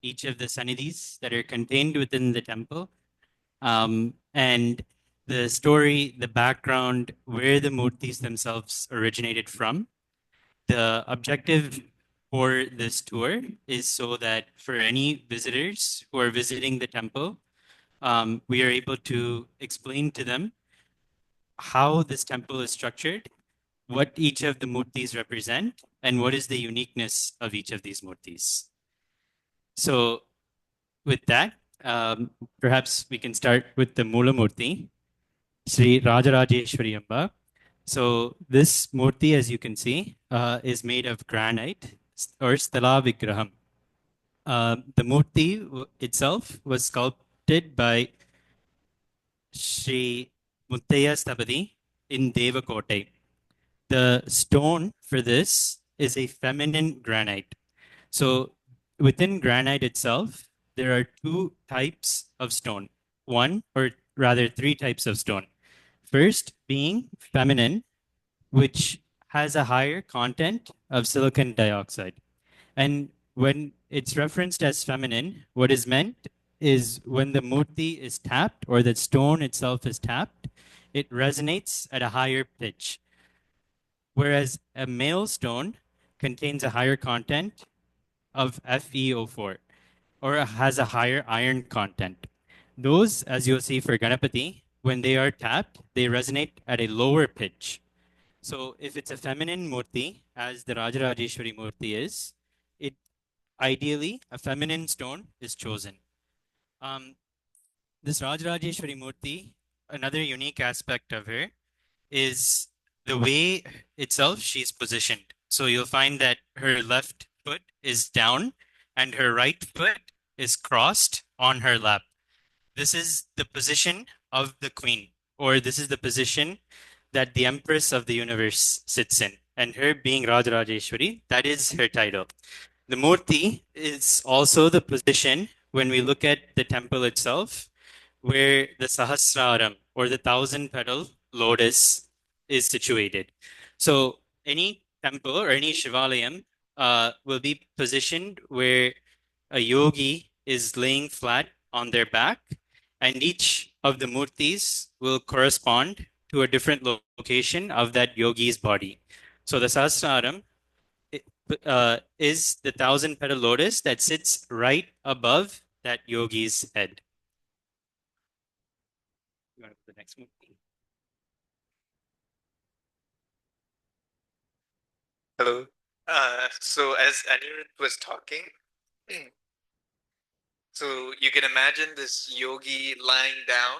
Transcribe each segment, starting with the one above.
each of the sannidhis that are contained within the temple, and the story, the background, where the murtis themselves originated from. The objective for this tour is so that for any visitors who are visiting the temple, we are able to explain to them how this temple is structured, what each of the murtis represent, and what is the uniqueness of each of these murtis. So with that, perhaps we can start with the Mula Murti, Sri Rajarajeswari Amba. So this murti, as you can see, is made of granite or sthala vigraham. The murti itself was sculpted by Sri Muttaya Sthapati in Devakote. The stone for this is a feminine granite. So within granite itself, there are two types of stone. One, or rather three types of stone. First being feminine, which has a higher content of silicon dioxide. And when it's referenced as feminine, what is meant is when the murti is tapped or the stone itself is tapped, it resonates at a higher pitch. Whereas a male stone contains a higher content of FeO4 or has a higher iron content. Those, as you'll see for Ganapati, when they are tapped, they resonate at a lower pitch. So if it's a feminine murti, as the Rajarajeshwari murti is, it ideally a feminine stone is chosen. Um, this Rajarajeshwari murti, another unique aspect of her is the way itself she's positioned. So you'll find that her left foot is down and her right foot is crossed on her lap. This is the position of the queen, or this is the position that the Empress of the universe sits in. And her being Rajarajeshwari, that is her title. The Murti is also the position when we look at the temple itself, where the Sahasraram or the thousand petal lotus is situated. So any temple or any Shivalayam will be positioned where a yogi is laying flat on their back, and each of the murtis will correspond to a different location of that yogi's body. So the Sahasraram is the thousand petal lotus that sits right above that yogi's head. You want to put the next murti? Hello. So as Anirudh was talking, so you can imagine this yogi lying down.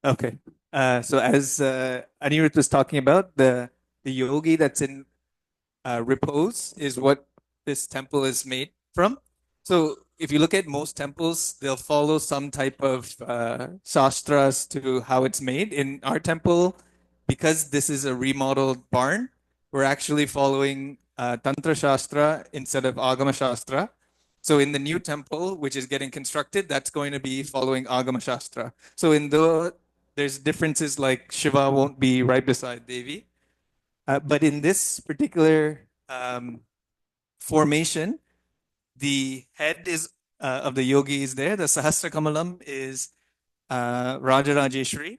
Okay. So as Anirudh was talking about, the yogi that's in repose is what this temple is made from. So if you look at most temples, they'll follow some type of shastras to how it's made. In our temple, because this is a remodeled barn, we're actually following Tantra Shastra instead of Agama Shastra. So in the new temple, which is getting constructed, that's going to be following Agama Shastra. So there's differences like Shiva won't be right beside Devi. But in this particular formation, the head is of the yogi is there. The Sahasra Kamalam is Rajarajeshwari.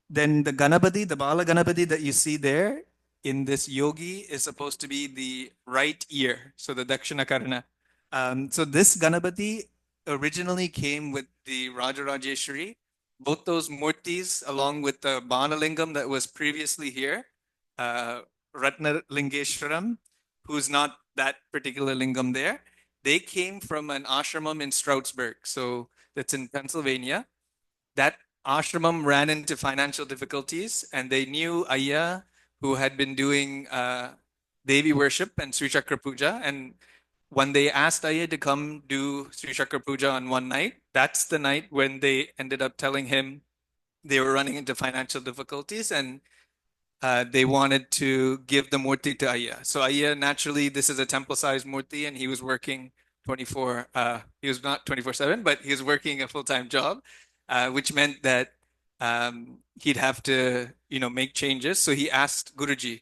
Then the Ganapati, the Bala Ganapati that you see there in this yogi is supposed to be the right ear, so the Dakshina Karna. So this Ganapati originally came with the Rajarajeshwari. Both those murtis, along with the Banalingam that was previously here, Ratna Lingeshwaram, who's not that particular lingam there, they came from an ashramam in Stroudsburg. So that's in Pennsylvania. That ashramam ran into financial difficulties, and they knew Ayya, who had been doing Devi worship and Sri Chakra Puja. And when they asked Ayya to come do Sri Chakra Puja on one night, that's the night when they ended up telling him they were running into financial difficulties and they wanted to give the murti to Ayya. So Ayya, naturally, this is a temple-sized murti, and he was working 24. He was not 24/7, but he was working a full-time job, which meant that he'd have to, make changes. So he asked Guruji,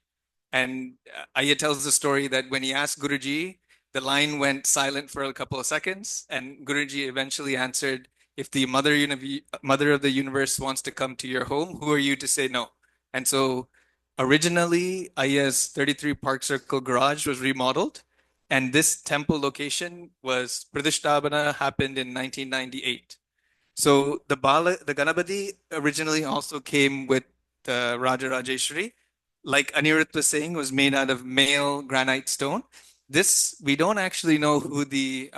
and Ayya tells the story that when he asked Guruji, the line went silent for a couple of seconds, and Guruji eventually answered, "If the mother of the universe wants to come to your home, who are you to say no?" And so originally, Ayya's 33 Park Circle garage was remodeled, and this temple location was Pradishtabhana happened in 1998. So the Ganapati originally also came with the Rajarajeswari, like Anirudh was saying, was made out of male granite stone. This, we don't actually know who the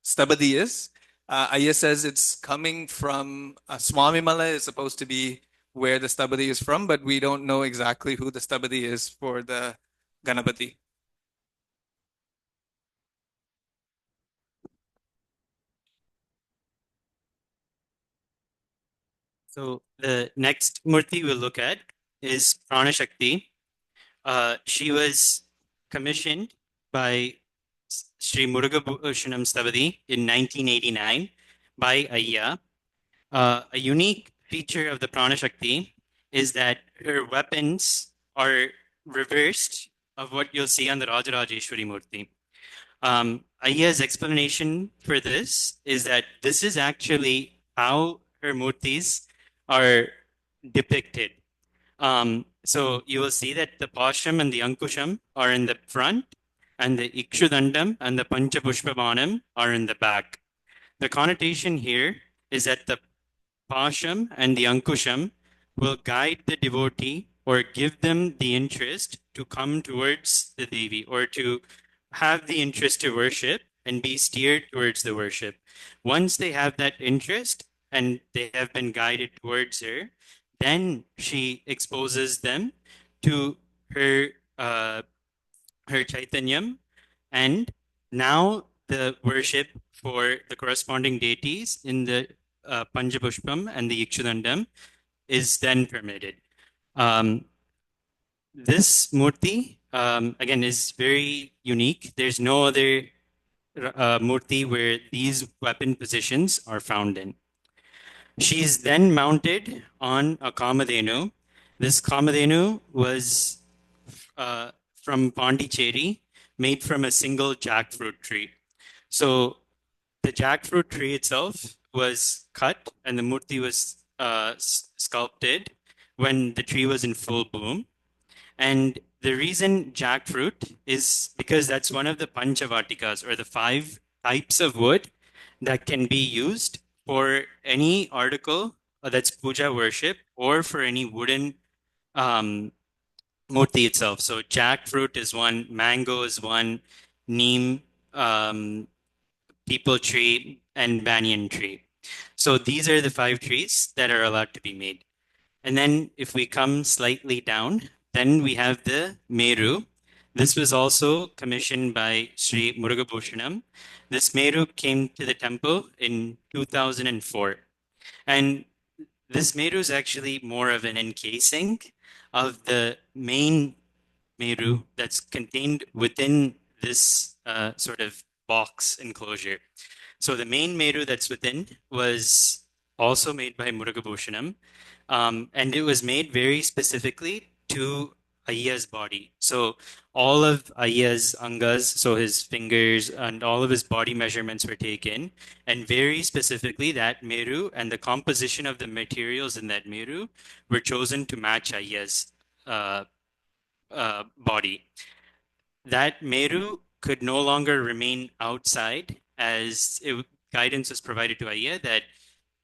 Stabadi is. Ayya says it's coming from Swami Mala is supposed to be where the Stabadi is from, but we don't know exactly who the Stabadi is for the Ganapati. So the next murti we'll look at is Prana Shakti. She was commissioned by Sri Murugabhushanam Stavadi in 1989 by Ayya. A unique feature of the Prana Shakti is that her weapons are reversed of what you'll see on the Rajarajeswari Murti. Ayya's explanation for this is that this is actually how her murtis are depicted. So you will see that the Pasham and the Ankusham are in the front, and the Ikshudandam and the Panchapushpabanam are in the back. The connotation here is that the Pasham and the Ankusham will guide the devotee or give them the interest to come towards the Devi or to have the interest to worship and be steered towards the worship. Once they have that interest and they have been guided towards her, then she exposes them to her her Chaitanyam, and now the worship for the corresponding deities in the Panjapushpam and the Ikshudandam is then permitted. This murti, again, is very unique. There's no other murti where these weapon positions are found in. She is then mounted on a Kamadhenu. This Kamadhenu was from Pondicherry, made from a single jackfruit tree. So the jackfruit tree itself was cut and the murti was sculpted when the tree was in full bloom. And the reason jackfruit is because that's one of the panchavatikas, or the 5 types of wood that can be used for any article that's puja worship or for any wooden murti itself. So jackfruit is one, mango is one, neem, peepal tree, and banyan tree. So these are the 5 trees that are allowed to be made. And then if we come slightly down, then we have the Meru. This was also commissioned by Sri Murugabhushanam. This Meru came to the temple in 2004. And this Meru is actually more of an encasing of the main Meru that's contained within this sort of box enclosure. So the main Meru that's within was also made by Murugabhushanam, and it was made very specifically to Ayya's body. So all of Ayya's angas, so his fingers and all of his body measurements were taken, and very specifically that Meru and the composition of the materials in that Meru were chosen to match Ayya's body. That Meru could no longer remain outside, as guidance was provided to Ayya that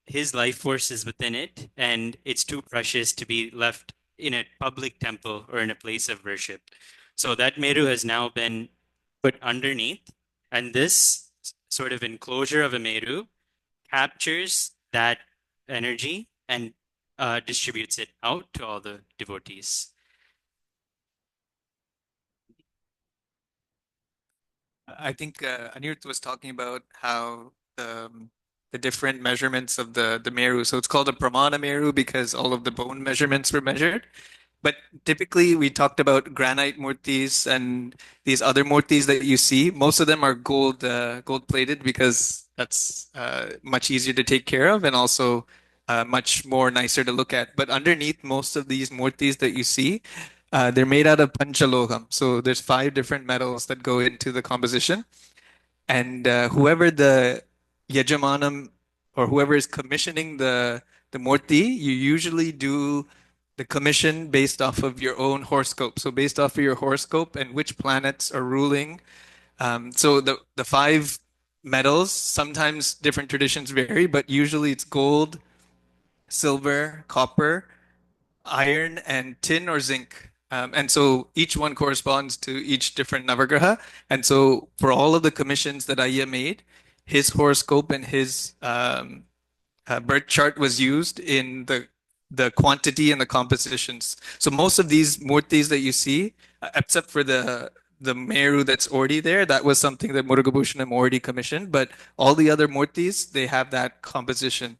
his life force is within it and it's too precious to be left in a public temple or in a place of worship. So that Meru has now been put underneath, and this sort of enclosure of a Meru captures that energy and distributes it out to all the devotees. I think Anirudh was talking about how the different measurements of the Meru. So it's called a Pramana Meru because all of the bone measurements were measured. But typically, we talked about granite murtis and these other murtis that you see. Most of them are gold plated because that's much easier to take care of and also much more nicer to look at. But underneath most of these murtis that you see, they're made out of panchaloham. So there's five different metals that go into the composition. And whoever the yajamanam or whoever is commissioning the murti, you usually do the commission based off of your own horoscope. So based off of your horoscope and which planets are ruling. So the five metals, sometimes different traditions vary, but usually it's gold, silver, copper, iron, and tin or zinc. And so each one corresponds to each different Navagraha. And so for all of the commissions that Ayya made, his horoscope and his birth chart was used in the quantity and the compositions. So most of these murtis that you see, except for the Meru that's already there, that was something that Murugabhushanam already commissioned. But all the other murtis, they have that composition.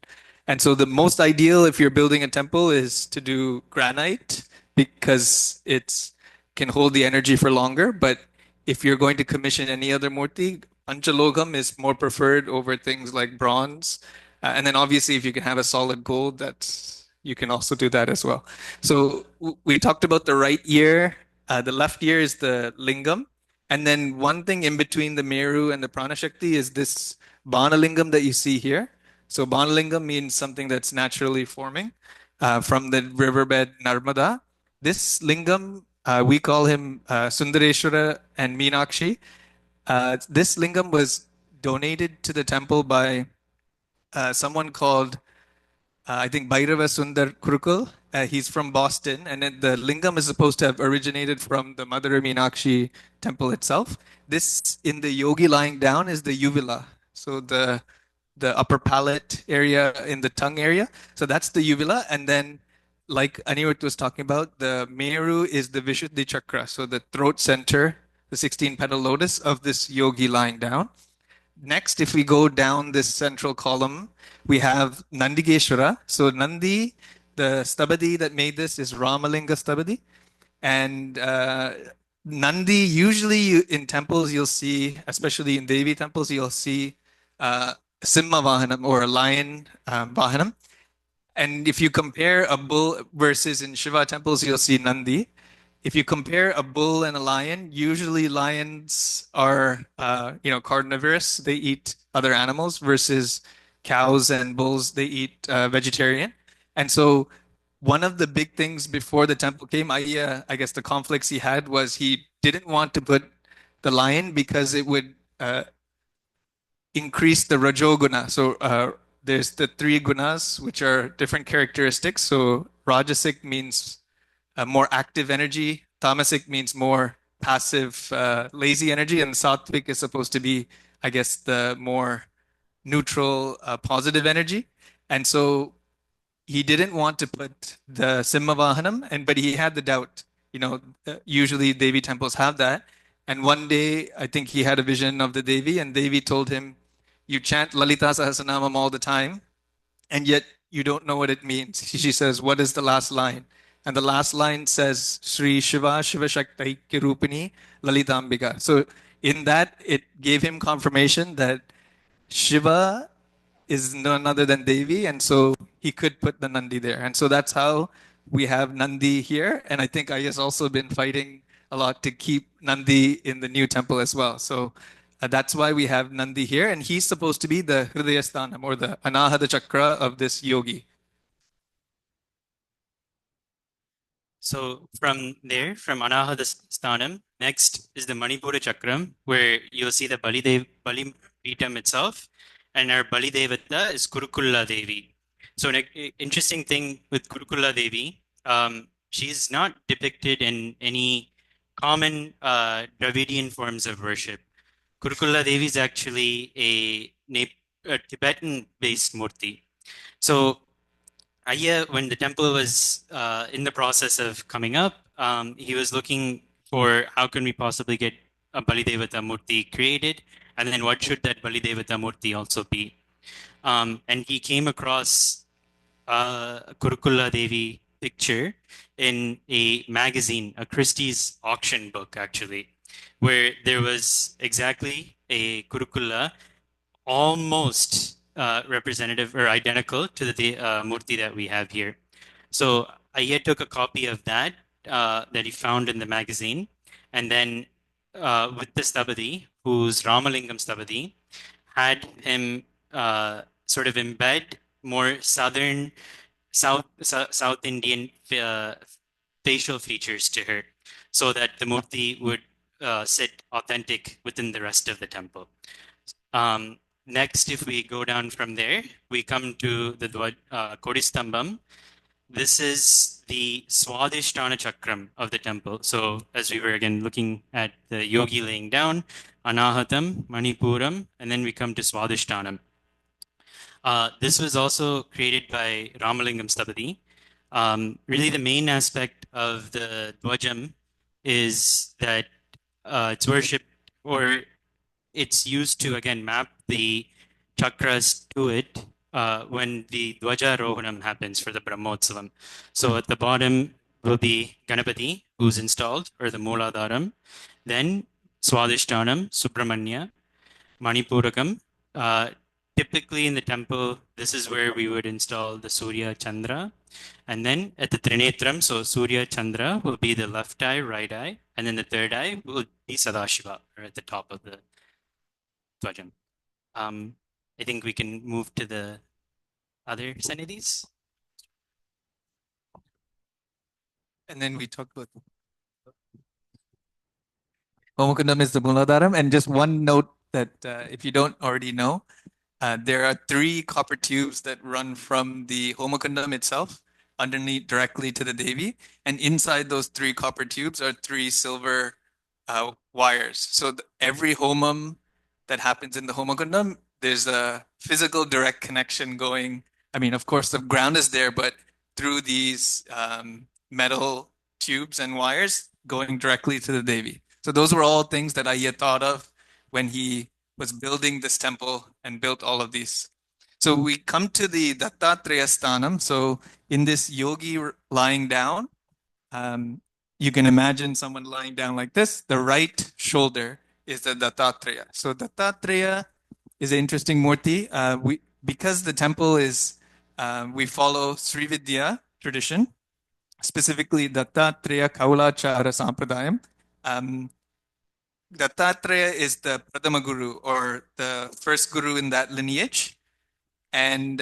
And so the most ideal if you're building a temple is to do granite because it's can hold the energy for longer. But if you're going to commission any other murti, Panchalogam is more preferred over things like bronze. And then obviously if you can have a solid gold, that's you can also do that as well. So we talked about the right ear. The left ear is the lingam. And then one thing in between the Meru and the Pranashakti is this Banalingam that you see here. So Banalingam means something that's naturally forming from the riverbed Narmada. This lingam, we call him Sundareshwara and Meenakshi. This lingam was donated to the temple by someone called, I think, Bhairava Sundar Kurukul. He's from Boston, and then the lingam is supposed to have originated from the Mother Meenakshi temple itself. This, in the yogi lying down, is the uvula. So the upper palate area in the tongue area. So that's the uvula. And then, like Anirudh was talking about, the Meru is the Vishuddhi chakra. So the throat center, the 16 petal lotus of this yogi lying down. Next, if we go down this central column, we have Nandigeshwara. So Nandi, the stabadi that made this is Ramalinga stabadi. And Nandi, usually in temples, you'll see, especially in Devi temples, you'll see Simha Vahanam or a lion Vahanam. And if you compare a bull versus in Shiva temples, you'll see Nandi. If you compare a bull and a lion, usually lions are, carnivorous. They eat other animals versus cows and bulls, they eat vegetarian. And so one of the big things before the temple came, I guess the conflicts he had was he didn't want to put the lion because it would increase the rajoguna. So there's the three gunas, which are different characteristics. So rajasic means more active energy. Tamasic means more passive, lazy energy. And sattvic is supposed to be, I guess, the more neutral, positive energy. And so he didn't want to put the Simhavahanam, but he had the doubt. Usually Devi temples have that. And one day, I think he had a vision of the Devi, and Devi told him, "You chant Lalita Sahasranamam all the time, and yet you don't know what it means." She says, "What is the last line?" And the last line says, "Sri Shiva Shiva Shakti Kirupini Lalitambika." So in that, it gave him confirmation that Shiva is none other than Devi, and so he could put the Nandi there. And so that's how we have Nandi here. And I think Aya's also been fighting a lot to keep Nandi in the new temple as well. So that's why we have Nandi here, and he's supposed to be the Hridayasthanam or the Anahata Chakra of this yogi. So from there, from Anahata Sthanam, next is the Manipura Chakram, where you'll see the Bali Peetam itself, and our Bali Devata is Kurukulla Devi. So an interesting thing with Kurukulla Devi, she's not depicted in any common Dravidian forms of worship. Kurukulla Devi is actually a Tibetan-based murti. So when the temple was in the process of coming up, he was looking for how can we possibly get a Bali Devata Murti created, and then what should that Bali Devata Murti also be? And he came across Kurukulla Devi picture in a magazine, a Christie's auction book, actually, where there was exactly a Kurukula almost representative or identical to the murti that we have here. So Ayya took a copy of that that he found in the magazine, and then with the Stabadi, who's Ramalingam Stabadi, had him sort of embed more South Indian facial features to her, so that the murti would sit authentic within the rest of the temple. Next, if we go down from there, we come to the Kodistambam. This is the Swadhisthana Chakram of the temple. So, as we were again looking at the yogi laying down, Anahatam, Manipuram, and then we come to Swadhisthana. This was also created by Ramalingam Stabadi. Really, the main aspect of the Dwajam is that it's worshipped, or it's used to again map the chakras to it when the Dwajarohanam happens for the Brahmotsavam. So at the bottom will be Ganapati, who's installed, or the Mooladharam. Then Swadhisthana, Subramanya, Manipurakam. Typically in the temple, this is where we would install the Surya Chandra. And then at the Trinetram, so Surya Chandra will be the left eye, right eye, and then the third eye will be Sadashiva, or at the top of the Dwajam. I think we can move to the other Sannidhis. And then we talked about Homakundam is the Mooladharam. And just one note that if you don't already know, there are 3 copper tubes that run from the Homakundam itself underneath directly to the Devi. And inside those 3 copper tubes are 3 silver wires. So every homam that happens in the Homakundam, there's a physical direct connection going. I mean, of course, the ground is there, but through these metal tubes and wires going directly to the Devi. So those were all things that Ayya thought of when he was building this temple and built all of these. So we come to the Dattatreya Sthanam. So in this yogi lying down, you can imagine someone lying down like this. The right shoulder is the Dattatreya. So Dattatreya is an interesting murti. Because the temple is, we follow Sri Vidya tradition, specifically Dattatreya Kaulachara Sampradayam. Dattatreya is the Pradama Guru, or the first Guru in that lineage. And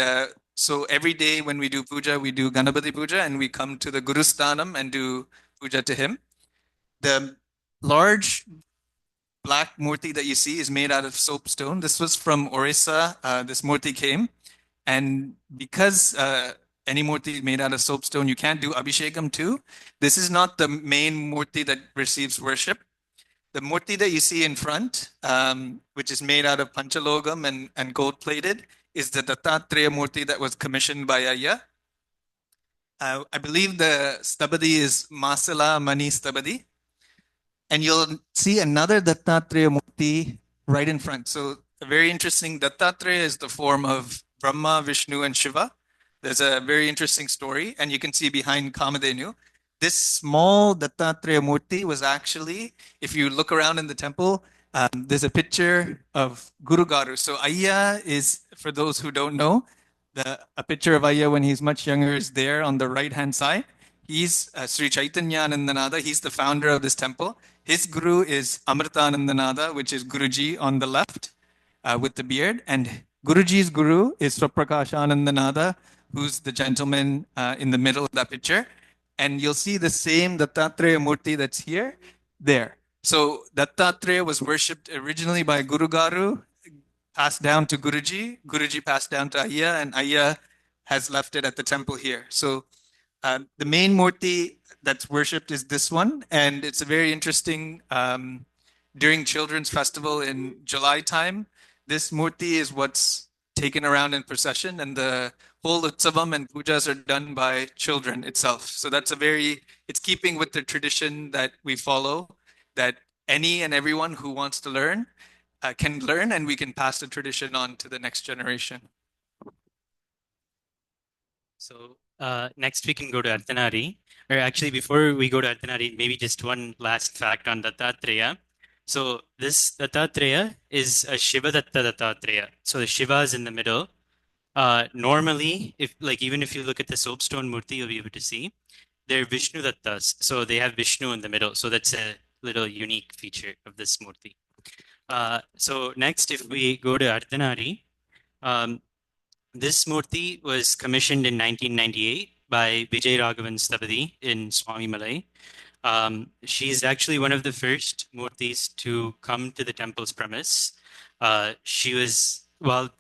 so every day when we do puja, we do Ganapati puja, and we come to the Guru Sthanam and do puja to him. The large black murti that you see is made out of soapstone. This was from Orissa. This murti came. And because any murti made out of soapstone, you can't do Abhishekam too. This is not the main murti that receives worship. The murti that you see in front, which is made out of panchalogam and gold plated, is the Dattatreya murti that was commissioned by Ayya. I believe the stabadi is Masala Mani Stabadi. And you'll see another Dattatreya murti right in front. So a very interesting, Dattatreya is the form of Brahma, Vishnu, and Shiva. There's a very interesting story, and you can see behind Kamadhenu. This small Dattatreya murti was actually, if you look around in the temple, there's a picture of Guru Garu. So Ayya is, for those who don't know, a picture of Ayya when he's much younger is there on the right-hand side. He's Sri Chaitanyanandanada. He's the founder of this temple. His guru is Amritanandanada, which is Guruji on the left with the beard. And Guruji's guru is Swaprakashanandanada, who's the gentleman in the middle of that picture. And you'll see the same Dattatreya murti that's here, there. So Dattatreya was worshipped originally by Guru Garu, passed down to Guruji, Guruji passed down to Ayya, and Ayya has left it at the temple here. So the main murti that's worshipped is this one, and it's a very interesting, during Children's Festival in July time, this murti is what's taken around in procession, and the whole utsavam and pujas are done by children itself. So that's it's keeping with the tradition that we follow, that any and everyone who wants to learn can learn, and we can pass the tradition on to the next generation. So next we can go to Arthanari. Or actually, before we go to Arthanari, maybe just one last fact on Dattatreya. So this Dattatreya is a Shiva Datta Dattatreya. So the Shiva is in the middle. Normally, if like even if you look at the soapstone murti, you'll be able to see they're Vishnu Dattas. So they have Vishnu in the middle. So that's a little unique feature of this murti. So next, if we go to Ardhanari, um, this murti was commissioned in 1998 by Vijay Raghavan Stabadi in Swami Malai. She's actually one of the first murtis to come to the temple's premise. She was, while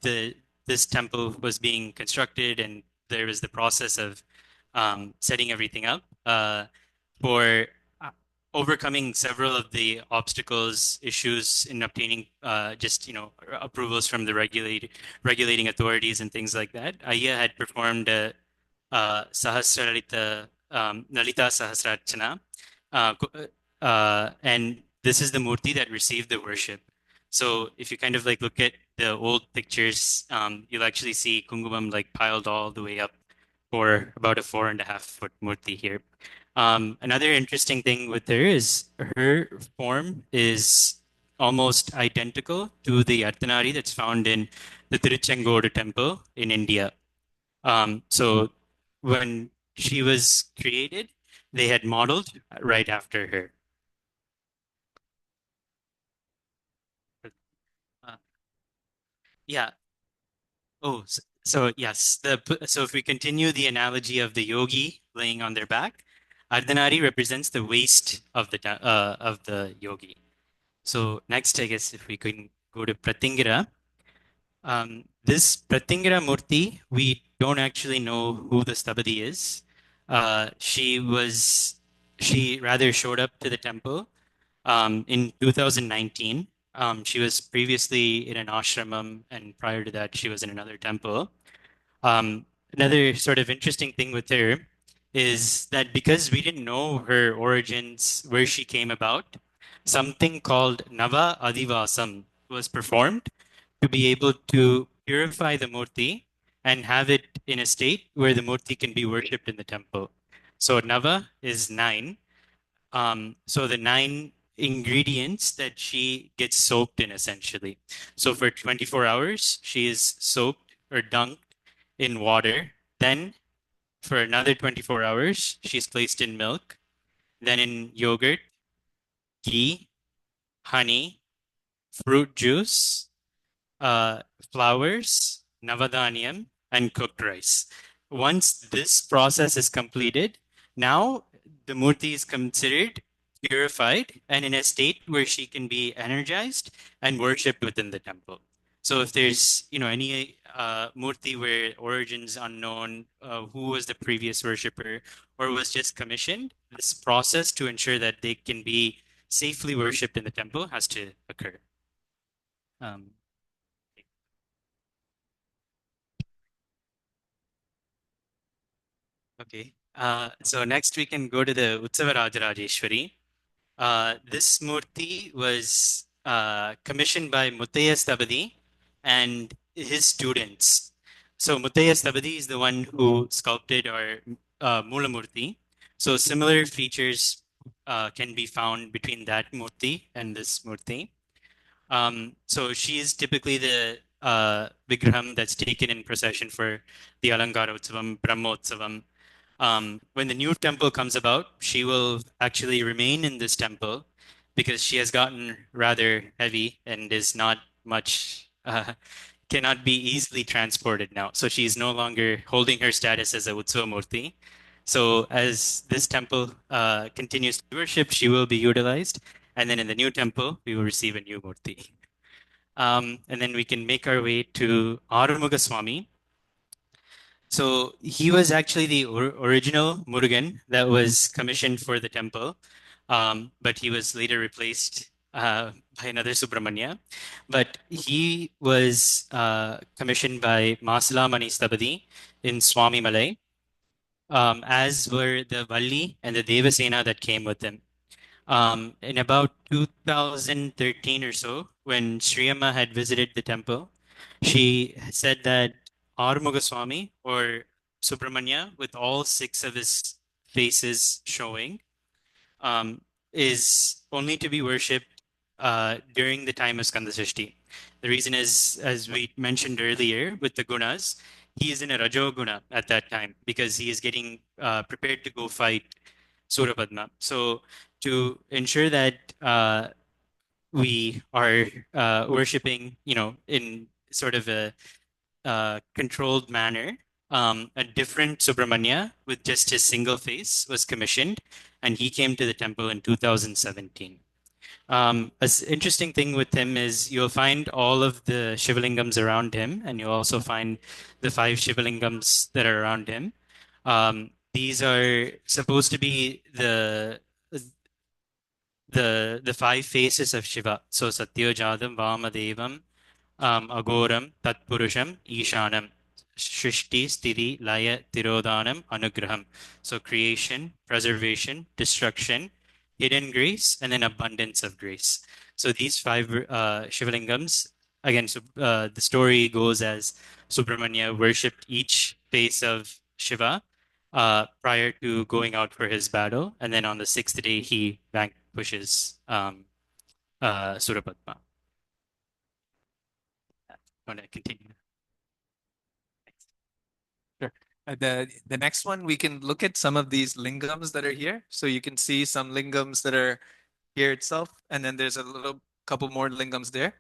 this temple was being constructed and there was the process of setting everything up, for uh, overcoming several of the obstacles, issues in obtaining just approvals from the regulating authorities and things like that. Ayya had performed a Sahasralita Lalita Sahasrarchana, and this is the murti that received the worship. So if you kind of like look at the old pictures, you'll actually see Kungumam like piled all the way up for about a 4.5 foot murti here. Another interesting thing with her is her form is almost identical to the Arthanari that's found in the Tiruchengodu temple in India. So when she was created, they had modeled right after her. Uh, yeah. Oh, so yes. So if we continue the analogy of the yogi laying on their back, Ardhanari represents the waist of the yogi. So next, I guess if we can go to Pratingira. This Pratingira Murti, we don't actually know who the Stabadi is. She rather showed up to the temple in 2019. She was previously in an ashramam, and prior to that, she was in another temple. Another sort of interesting thing with her is that because we didn't know her origins, where she came about, something called Nava Adivasam was performed to be able to purify the murti and have it in a state where the murti can be worshipped in the temple. So Nava is 9. So the 9 ingredients that she gets soaked in essentially. So for 24 hours, she is soaked or dunked in water. Then for another 24 hours, she's placed in milk, then in yogurt, ghee, honey, fruit juice, uh, flowers, navadhaniyam, and cooked rice. Once this process is completed, now the murti is considered purified and in a state where she can be energized and worshipped within the temple. So if there's any murti where origins unknown, who was the previous worshipper, or was just commissioned, this process to ensure that they can be safely worshipped in the temple has to occur. Um, Okay. So next we can go to the Utsava Rajarajeswari. This murti was commissioned by Muttaya Stabadi and his students. So Muttaya Stabadi is the one who sculpted our Mula Murti. So similar features can be found between that murti and this murti. So she is typically the Vigraham that's taken in procession for the Alankara Utsavam, Brahmotsavam. When the new temple comes about, she will actually remain in this temple because she has gotten rather heavy and is not much, cannot be easily transported now. So she's no longer holding her status as a Utsava Murti. So as this temple continues to worship, she will be utilized. And then in the new temple, we will receive a new Murti. And then we can make our way to Arumuga Swami. So he was actually the original Murugan that was commissioned for the temple, but he was later replaced by another Subramanya. But he was commissioned by Masala Mani Stabadi in Swami Malai, as were the Valli and the Devasena that came with him. In about 2013 or so, when Sri Amma had visited the temple, she said that Arumuga Swami, or Subramanya with all six of his faces showing um, is only to be worshipped during the time of Skanda Srishti. The reason is, as we mentioned earlier, with the gunas, he is in a Rajoguna at that time because he is getting prepared to go fight Surapadma. So to ensure that we are worshipping, in sort of a controlled manner, a different Subramanya with just his single face was commissioned, and he came to the temple in 2017. Interesting thing with him is you'll find all of the Shivalingams around him, and you'll also find the five Shivalingams that are around him. These are supposed to be the five faces of Shiva. So Satyajadam, Vamadevam, Agoram, Tatpurusham, Ishanam, Shrishti, Sthiti, Laya, Tirodhanam, Anugraham. So creation, preservation, destruction, hidden grace, and then abundance of grace. So these five Shivalingams, again, so, the story goes as Subramanya worshipped each face of Shiva prior to going out for his battle. And then on the sixth day, he vanquishes Surapadma. Want to continue? Sure. The next one, we can look at some of these lingams that are here. So you can see some lingams that are here itself, and then there's a little couple more lingams there.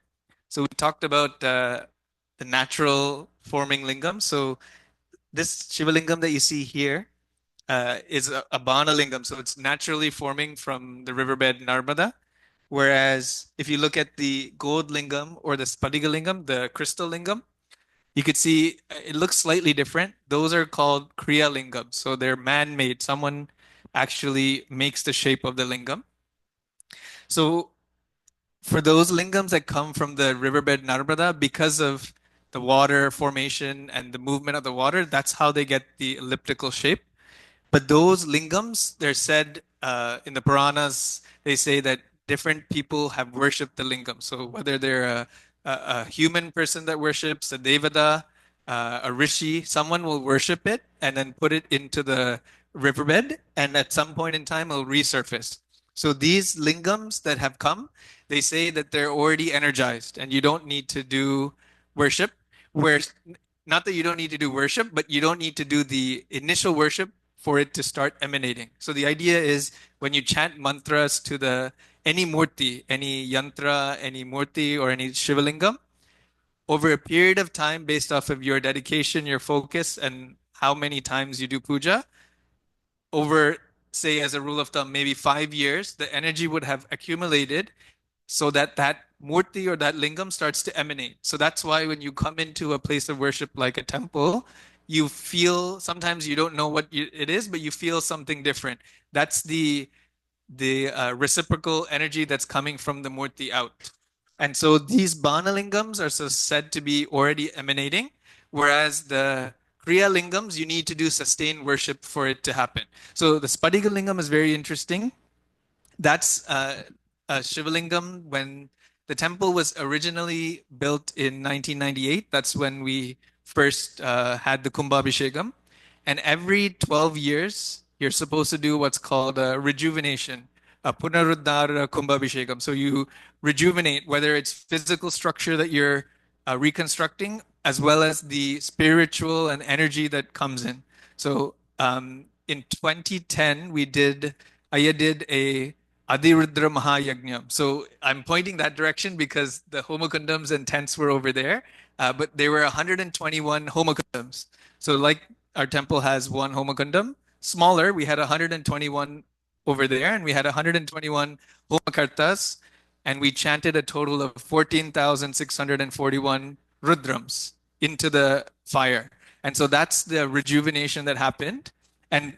So we talked about the natural forming lingam. So this Shivalingam that you see here is a Bana lingam. So it's naturally forming from the riverbed Narmada. Whereas if you look at the gold lingam or the Spadiga lingam, the crystal lingam, you could see it looks slightly different. Those are called Kriya lingams. So they're man-made. Someone actually makes the shape of the lingam. So for those lingams that come from the riverbed Narmada, because of the water formation and the movement of the water, that's how they get the elliptical shape. But those lingams, they're said in the Puranas, they say that different people have worshipped the lingam. So whether they're a human person that worships, a devata, a rishi, someone will worship it and then put it into the riverbed, and at some point in time, it'll resurface. So these lingams that have come, they say that they're already energized and you don't need to do worship. Where not that you don't need to do worship, but you don't need to do the initial worship for it to start emanating. So the idea is when you chant mantras to the any murti, any yantra, any murti, or any shivalingam, over a period of time, based off of your dedication, your focus, and how many times you do puja, over, say, as a rule of thumb, maybe 5 years, the energy would have accumulated so that that murti or that lingam starts to emanate. So that's why when you come into a place of worship like a temple, you feel sometimes you don't know what it is, but you feel something different. That's the reciprocal energy that's coming from the murti out. And so these bana lingams are said to be already emanating, whereas the kriya lingams, you need to do sustained worship for it to happen. So the Spadiga lingam is very interesting. That's a Shivalingam when the temple was originally built in 1998. That's when we first had the Kumbhabhishekam. And every 12 years, you're supposed to do what's called a rejuvenation, a Punaruddhara Kumbhabhishekam. So you rejuvenate, whether it's physical structure that you're reconstructing, as well as the spiritual and energy that comes in. So in 2010, Aya did a Adirudra Mahayagnyam. So I'm pointing that direction because the homokundams and tents were over there, but there were 121 homokundams. So like our temple has one homokundam, smaller, we had 121 over there, and we had 121 homakartas, and we chanted a total of 14,641 rudrams into the fire. And so that's the rejuvenation that happened. And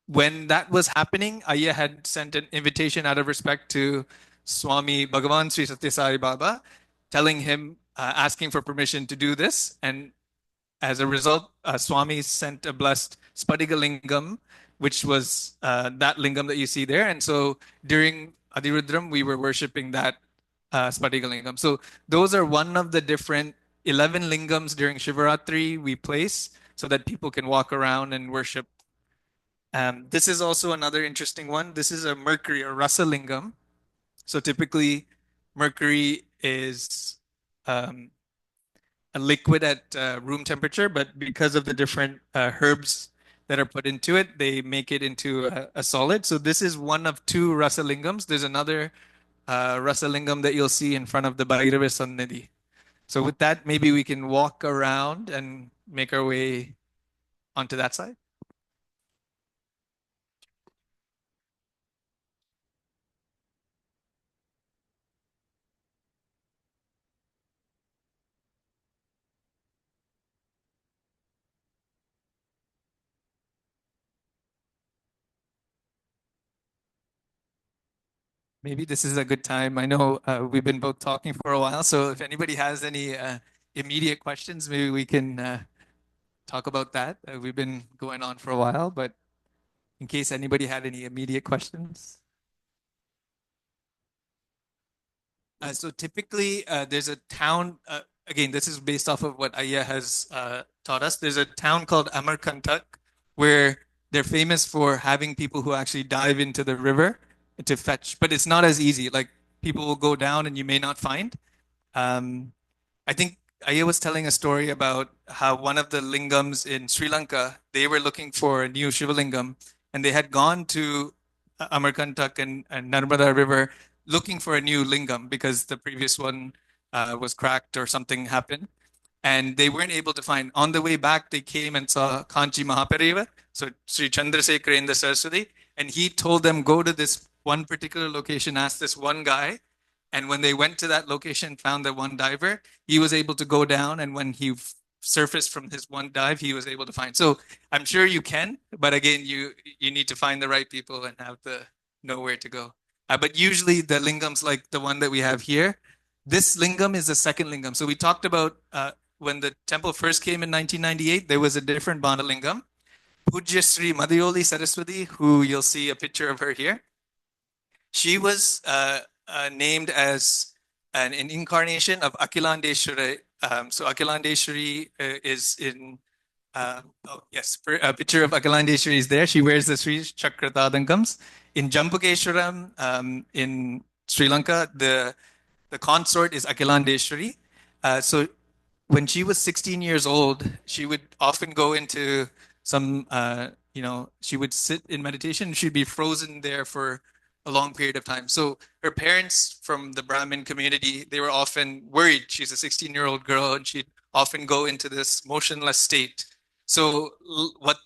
when that was happening, Ayya had sent an invitation out of respect to Swami Bhagavan Sri Satya Sai Baba, telling him, asking for permission to do this. And as a result, Swami sent a blessed Spadiga Lingam, which was that lingam that you see there. And so during Adirudram, we were worshipping that Spadiga Lingam. So those are one of the different 11 lingams during Shivaratri we place. so that people can walk around and worship. This is also another interesting one. This is a mercury or rasalingam. So typically, mercury is um, a liquid at room temperature, but because of the different herbs that are put into it, they make it into a solid. So this is one of two rasalingams. There's another rasalingam that you'll see in front of the Bhairava Sannidhi. So with that, maybe we can walk around and make our way onto that side. Maybe this is a good time. I know we've been both talking for a while, so if anybody has any immediate questions, maybe we can talk about that. We've been going on for a while, but in case anybody had any immediate questions. So typically, there's a town. Again, this is based off of what Aya has taught us. There's a town called Amarkantak where they're famous for having people who actually dive into the river to fetch, but it's not as easy. Like people will go down and you may not find. Um, I think Aya was telling a story about how one of the lingams in Sri Lanka, they were looking for a new Shivalingam and they had gone to Amarkantak and Narmada River looking for a new lingam because the previous one was cracked or something happened. And they weren't able to find. On the way back, they came and saw Kanchi Mahapariva, so Sri Chandrasekharendra Saraswati, and he told them, go to this one particular location, ask this one guy. And when they went to that location, found the one diver, he was able to go down. And when he surfaced from his one dive, he was able to find. So I'm sure you can, but again, you need to find the right people and have the know where to go. But usually the lingams like the one that we have here, this lingam is the second lingam. So we talked about when the temple first came in 1998, there was a different Banalingam. Pujya Sri Madhyoli Saraswati, who you'll see a picture of her here. She was named as an incarnation of Akilandeshwari. So Akilandeshwari is in, oh yes, a picture of Akilandeshwari is there. She wears the Sri Chakra Tadangams. In Jambukeswaram, in Sri Lanka, the consort is Akilandeshwari. So when she was 16 years old, she would often go into some, she would sit in meditation. She'd be frozen there for a long period of time. So her parents from the Brahmin community, they were often worried. She's a 16-year-old girl and she'd often go into this motionless state. So what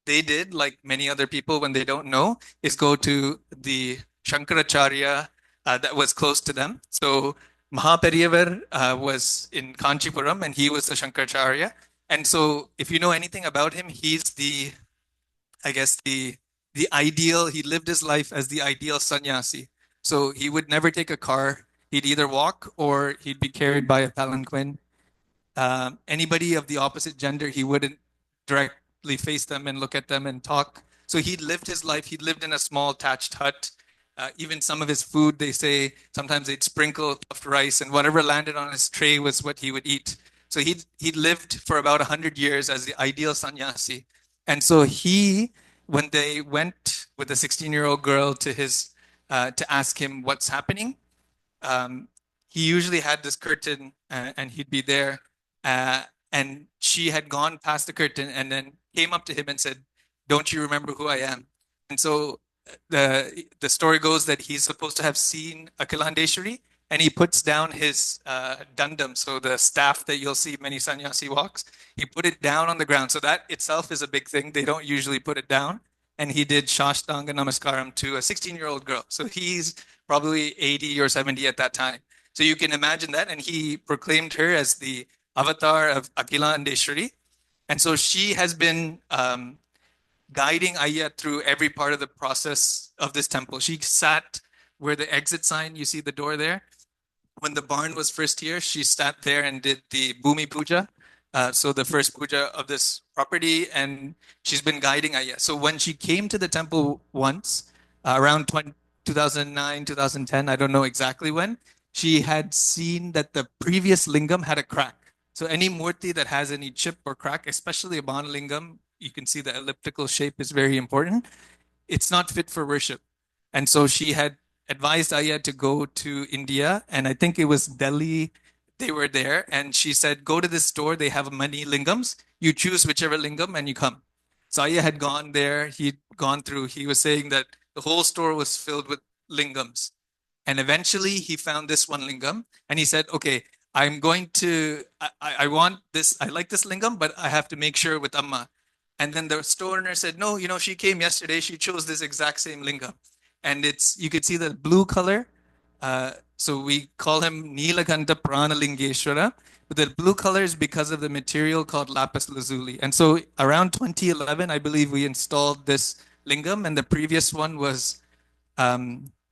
they did, like many other people when they don't know, is go to the Shankaracharya that was close to them. So Mahapariyavar was in Kanchipuram and he was the Shankaracharya. And so if you know anything about him, he's I guess the ideal, he lived his life as the ideal sannyasi. So he would never take a car. He'd either walk or he'd be carried by a palanquin. Anybody of the opposite gender, he wouldn't directly face them and look at them and talk. So he lived his life. He lived in a small thatched hut. Even some of his food, they say, sometimes they'd sprinkle puffed rice and whatever landed on his tray was what he would eat. So he lived for about 100 years as the ideal sannyasi. And so when they went with a 16-year-old girl to to ask him what's happening, he usually had this curtain and he'd be there. And she had gone past the curtain and then came up to him and said, "Don't you remember who I am?" And so the story goes that he's supposed to have seen Akilandeshwari and he puts down his dandam, so the staff that you'll see many sannyasi walks, he put it down on the ground. So that itself is a big thing. They don't usually put it down. And he did Shashtanga Namaskaram to a 16-year-old girl. So he's probably 80 or 70 at that time. So you can imagine that. And he proclaimed her as the avatar of Akilandeshwari. And so she has been guiding Aya through every part of the process of this temple. She sat where the exit sign, you see the door there. When the barn was first here, she sat there and did the Bhumi Puja. So the first puja of this property, and she's been guiding Aya. So when she came to the temple once, around 2009, 2010, I don't know exactly when, she had seen that the previous lingam had a crack. So any murti that has any chip or crack, especially a Banalingam, you can see the elliptical shape is very important. It's not fit for worship. And so she had advised Aya to go to India, and I think it was Delhi. They were there, and she said, "Go to this store. They have many lingams. You choose whichever lingam, and you come." So Aya had gone there. He'd gone through. He was saying that the whole store was filled with lingams, and eventually he found this one lingam, and he said, "Okay, I'm going to. I want this. I like this lingam, but I have to make sure with Amma." And then the store owner said, "No, she came yesterday. She chose this exact same lingam." And you could see the blue color. So we call him Nilakanta Pranalingeshwara. But the blue color is because of the material called lapis lazuli. And so around 2011, I believe we installed this lingam, and the previous one was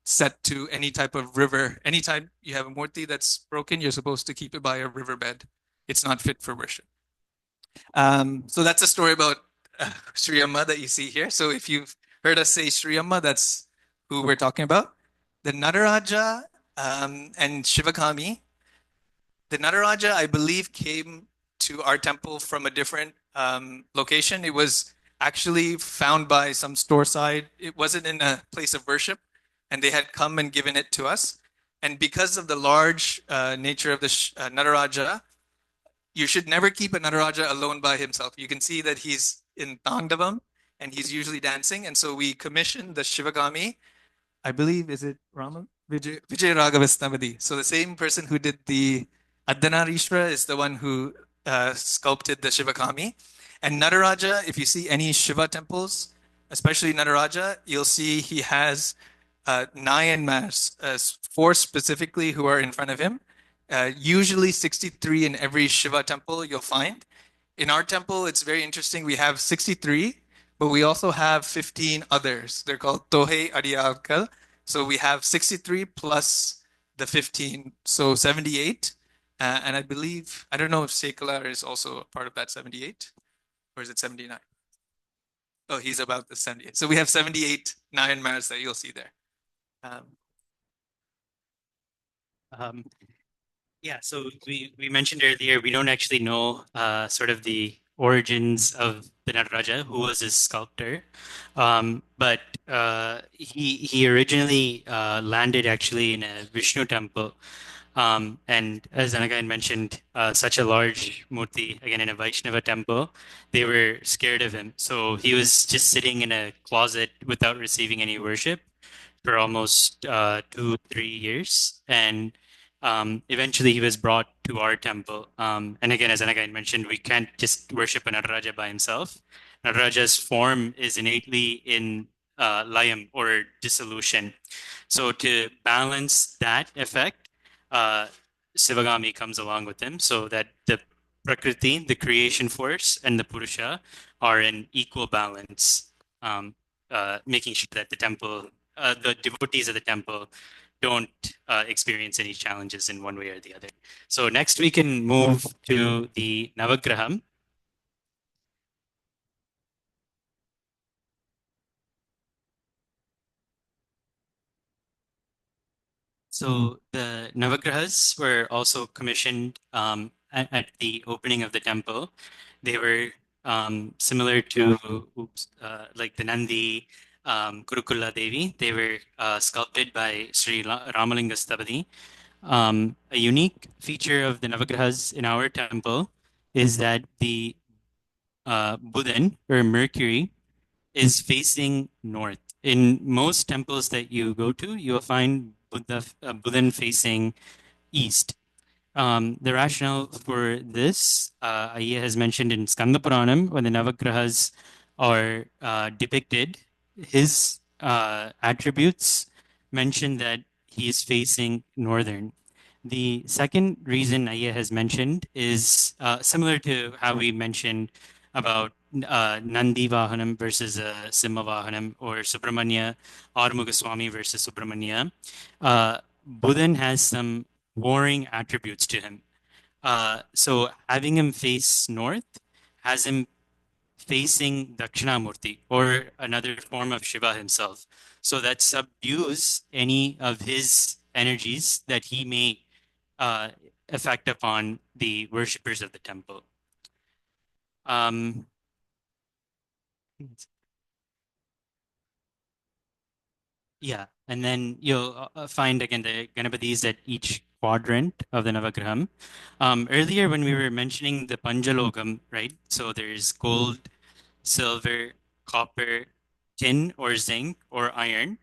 set to any type of river. Anytime you have a murti that's broken, you're supposed to keep it by a riverbed. It's not fit for worship. So that's a story about Sri Amma that you see here. So if you've heard us say Sri Amma, that's who we're talking about. The Nataraja and Shivakami. The Nataraja, I believe, came to our temple from a different location. It was actually found by some store side. It wasn't in a place of worship, and they had come and given it to us. And because of the large nature of the Nataraja, you should never keep a Nataraja alone by himself. You can see that he's in Tandavam and he's usually dancing. And so we commissioned the Shivagami. I believe, is it Rama? Vijay Raghavasnavadi. So the same person who did the Ardhanarishvara is the one who sculpted the Shivagami. And Nataraja, if you see any Shiva temples, especially Nataraja, you'll see he has Nayanmars, four specifically who are in front of him. Usually 63 in every Shiva temple you'll find. In our temple, it's very interesting. We have 63, but we also have 15 others. They're called Tohei Adiyalkal. So we have 63 plus the 15, so 78. And I believe, I don't know if Sekalar is also a part of that 78, or is it 79? Oh, he's about the 78. So we have 78 Nayanmars that you'll see there. Um, Um, yeah, so we mentioned earlier we don't actually know sort of the origins of the Nataraja, who was his sculptor, but he originally landed actually in a Vishnu temple. And as Anagan mentioned, such a large murti, again in a Vaishnava temple, they were scared of him. So he was just sitting in a closet without receiving any worship for almost 2, 3 years. And eventually he was brought to our temple. And again, as Anagan mentioned, we can't just worship a Nataraja by himself. Nataraja's form is innately in layam or dissolution. So to balance that effect, uh, Sivagami comes along with him so that the Prakriti, the creation force, and the Purusha are in equal balance, making sure that the temple, the devotees of the temple, don't experience any challenges in one way or the other. So next we can move to the Navagraham. So the Navagrahas were also commissioned at the opening of the temple. They were similar to like the Nandi Kurukula Devi. They were sculpted by Sri Ramalinga Stabadi. A unique feature of the Navagrahas in our temple is that the Buddhan or Mercury is facing north. In most temples that you go to, you'll find Buddhan facing east. The rationale for this, Ayya has mentioned in Skanda Puranam, when the Navagrahas are depicted, his attributes mention that he is facing northern. The second reason Ayya has mentioned is similar to how we mentioned about Nandi Vahanam versus Simha Vahanam, or Subramanya Armugaswamy versus Subramanya. Buddhan has some warring attributes to him. So having him face north has him facing Dakshinamurti, or another form of Shiva himself. So that subdues any of his energies that he may effect upon the worshippers of the temple. Um, yeah, and then you'll find again the Ganapatis at each quadrant of the Navagraham. Earlier, when we were mentioning the Panjalogam, right? So there's gold, silver, copper, tin or zinc or iron.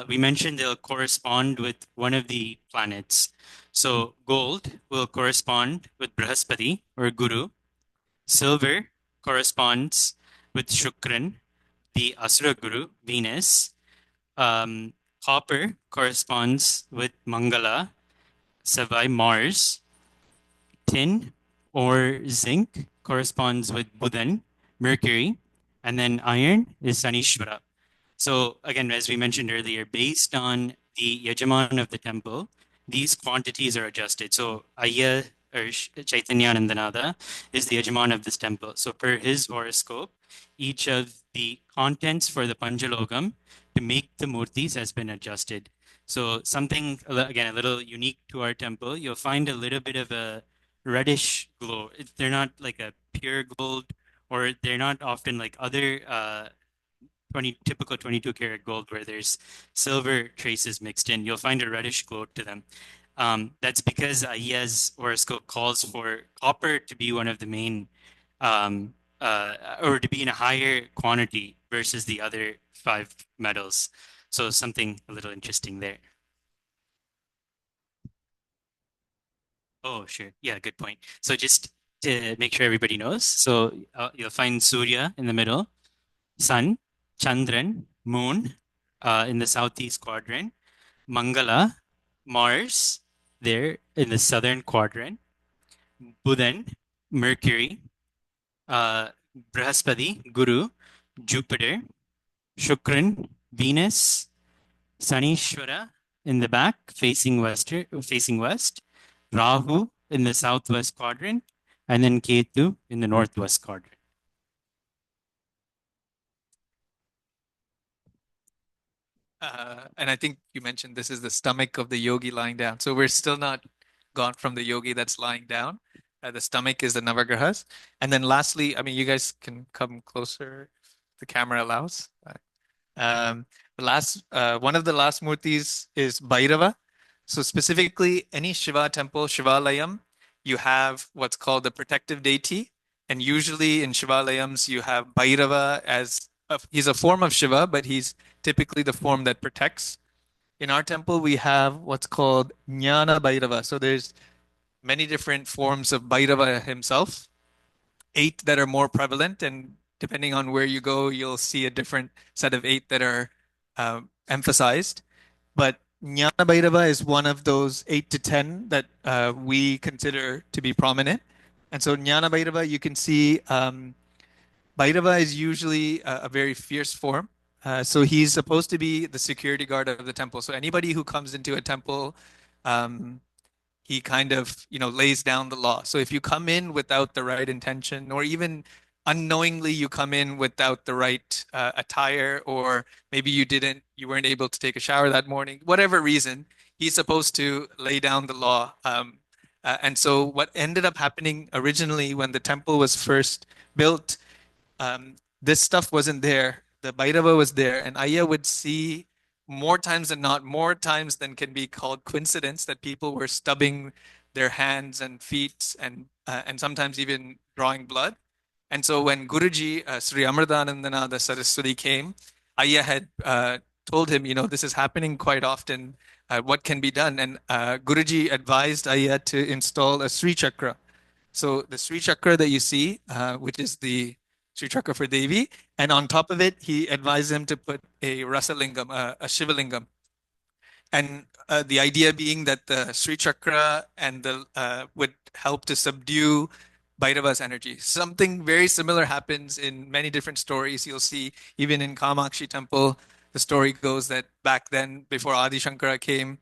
We mentioned they'll correspond with one of the planets. So gold will correspond with Brahaspati or Guru. Silver corresponds with Shukran, the Asura Guru, Venus. Um, Copper corresponds with Mangala, Savai, Mars. Tin or zinc corresponds with Buddhan, Mercury, and then iron is Sanishvara. So again, as we mentioned earlier, based on the Yajaman of the temple, these quantities are adjusted. So Ayya or Chaitanya Nandanada is the Yajaman of this temple. So per his horoscope, each of the contents for the Panjalogam to make the murtis has been adjusted. So something, again, a little unique to our temple, you'll find a little bit of a reddish glow. They're not like a pure gold, or they're not often like other 20 typical 22 karat gold where there's silver traces mixed in. You'll find a reddish glow to them. That's because Ayya's horoscope calls for copper to be one of the main, um, or to be in a higher quantity versus the other five metals. So something a little interesting there. Oh, sure. Yeah, good point. So just to make sure everybody knows, so you'll find Surya in the middle, Sun, Chandran, Moon in the southeast quadrant, Mangala, Mars there in the southern quadrant, Buddhan, Mercury, uh, Brahaspati, Guru, Jupiter, Shukran, Venus, Sanishwara in the back facing west, Rahu in the southwest quadrant, and then Ketu in the northwest quadrant. And I think you mentioned this is the stomach of the yogi lying down. So we're still not gone from the yogi that's lying down. The stomach is the Navagrahas. And then lastly, I mean, you guys can come closer if the camera allows. The last, one of the last murtis is Bhairava. So specifically, any Shiva temple, Shivalayam, you have what's called the protective deity. And usually in Shivalayams, you have Bhairava he's a form of Shiva, but he's typically the form that protects. In our temple, we have what's called Jnana Bhairava. So there's many different forms of Bhairava himself, 8 that are more prevalent, and depending on where you go, you'll see a different set of 8 that are emphasized. But Jnana Bhairava is one of those 8 to 10 that we consider to be prominent. And so Jnana Bhairava, you can see Bhairava is usually a very fierce form. So he's supposed to be the security guard of the temple. So anybody who comes into a temple, um, he kind of, lays down the law. So if you come in without the right intention, or even unknowingly you come in without the right attire, or maybe you weren't able to take a shower that morning, whatever reason, he's supposed to lay down the law. And so what ended up happening originally when the temple was first built, this stuff wasn't there. The Bhairava was there, and Ayya would see more times than not, more times than can be called coincidence, that people were stubbing their hands and feet, and sometimes even drawing blood. And so when Guruji, Sri Amritanandana, the Saraswati came, Ayya had told him, this is happening quite often. What can be done? And Guruji advised Ayya to install a Sri Chakra. So the Sri Chakra that you see, which is the Sri Chakra for Devi, and on top of it, he advised him to put a Rasalingam, a Shivalingam. And the idea being that the Sri Chakra and the would help to subdue Bhairava's energy. Something very similar happens in many different stories. You'll see even in Kamakshi temple, the story goes that back then, before Adi Shankara came,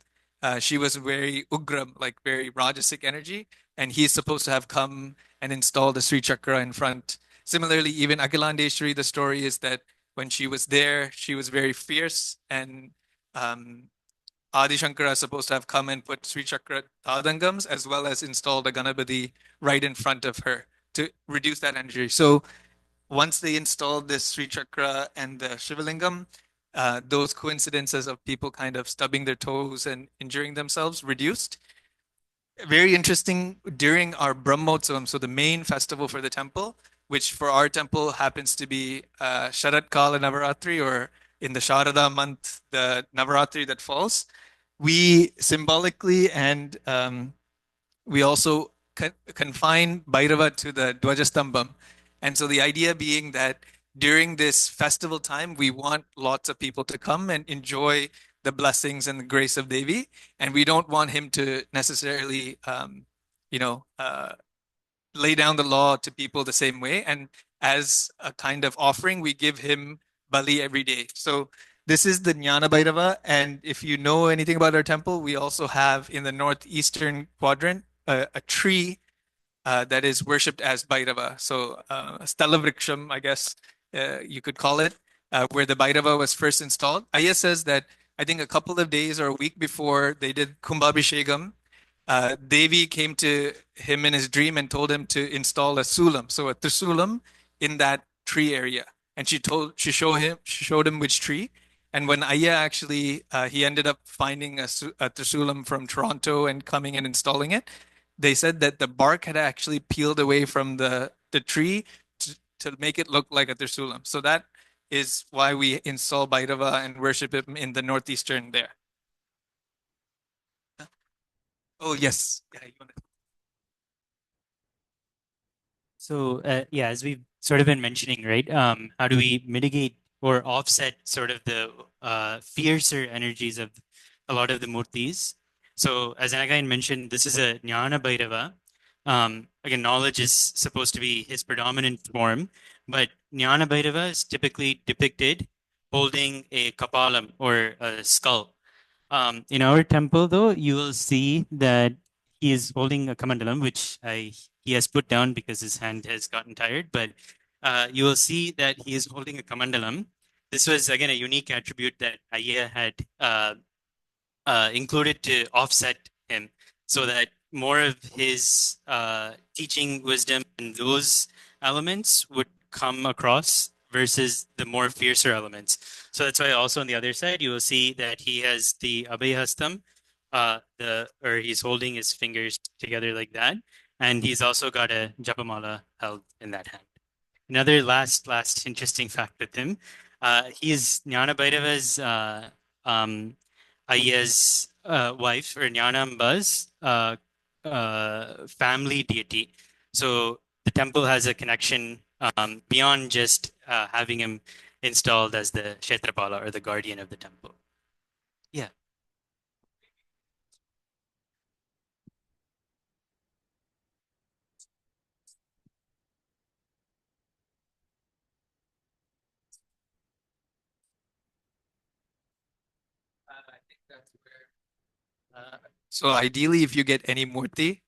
she was very ugram, like very rajasic energy, and he's supposed to have come and installed a Sri Chakra in front. Similarly, even Akilandeshwari, the story is that when she was there, she was very fierce, and um, Adi Shankara is supposed to have come and put Sri Chakra Tadangams as well as installed a Ganapati right in front of her to reduce that energy. So once they installed this Sri Chakra and the Shivalingam, those coincidences of people kind of stubbing their toes and injuring themselves reduced. Very interesting during our Brahmotsavam, so the main festival for the temple, which for our temple happens to be Sharat Kala Navaratri, or in the Sharada month, the Navaratri that falls. We symbolically and we also confine Bhairava to the Dwajastambham. And so the idea being that during this festival time, we want lots of people to come and enjoy the blessings and the grace of Devi. And we don't want him to necessarily, you know, lay down the law to people the same way. And as a kind of offering, we give him Bali every day. So this is the Jnana Bhairava. And if you know anything about our temple, we also have in the northeastern quadrant a tree that is worshipped as Bhairava. So Stala Vriksham, I guess you could call it, where the Bhairava was first installed. Ayya says that I think a couple of days or a week before they did Kumbhabhishekam, Devi came to him in his dream and told him to install a sulam, so a trisulam in that tree area. And she showed him which tree. And when Ayya actually, he ended up finding a trisulam from Toronto and coming and installing it. They said that the bark had actually peeled away from the tree to make it look like a trisulam. So that is why we install Bhairava and worship him in the northeastern there. Oh, yes. Yeah, you want to So, yeah, as we've sort of been mentioning, right? How do we mitigate or offset sort of the fiercer energies of a lot of the murtis? So, as Anagayan mentioned, this is a Jnana Bhairava. Again, knowledge is supposed to be his predominant form, but Jnana Bhairava is typically depicted holding a kapalam or a skull. In our temple, though, you will see that he is holding a kamandalam, which he has put down because his hand has gotten tired. But you will see that he is holding a kamandalam. This was again a unique attribute that Ayya had included to offset him, so that more of his teaching wisdom and those elements would come across versus the more fiercer elements. So that's why also on the other side you will see that he has the Abhayhastam, or he's holding his fingers together like that, and he's also got a Japamala held in that hand. Another last interesting fact with him, he is Jnana Bhairava's Ayya's wife, or Jnanamba's family deity. So the temple has a connection beyond just having him installed as the Kshetrapala, or the guardian of the temple. Yeah. I think that's where. So ideally, if you get any murti,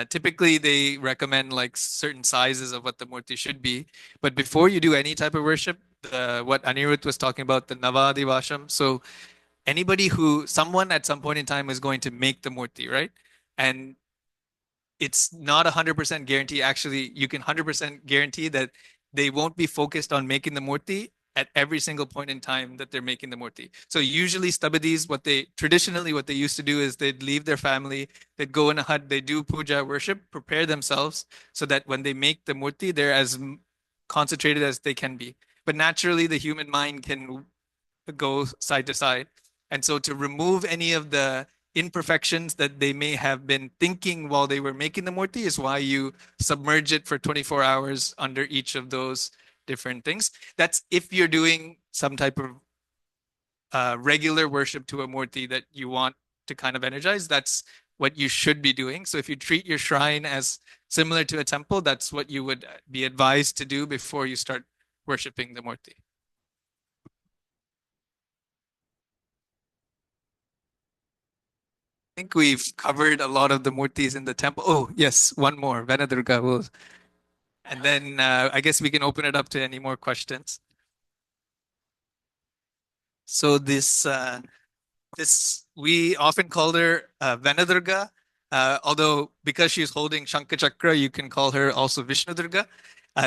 typically they recommend like certain sizes of what the murti should be. But before you do any type of worship, what Anirudh was talking about, the Navadivasham. So someone at some point in time is going to make the murti, right? And it's not 100% guarantee. Actually, you can 100% guarantee that they won't be focused on making the murti at every single point in time that they're making the murti. So usually stabadis, what they used to do is they'd leave their family, they'd go in a hut, they do puja worship, prepare themselves so that when they make the murti, they're as concentrated as they can be. But naturally, the human mind can go side to side. And so to remove any of the imperfections that they may have been thinking while they were making the murti is why you submerge it for 24 hours under each of those different things. That's if you're doing some type of regular worship to a murti that you want to kind of energize. That's what you should be doing. So if you treat your shrine as similar to a temple, that's what you would be advised to do before you start worshiping the murti. Think we've covered a lot of the murtis in the temple. Oh, yes, one more. Venadurga will. And then I guess we can open it up to any more questions. So this This we often call her Vanadurga, although because she's holding Shankachakra, you can call her also Vishnu Durga.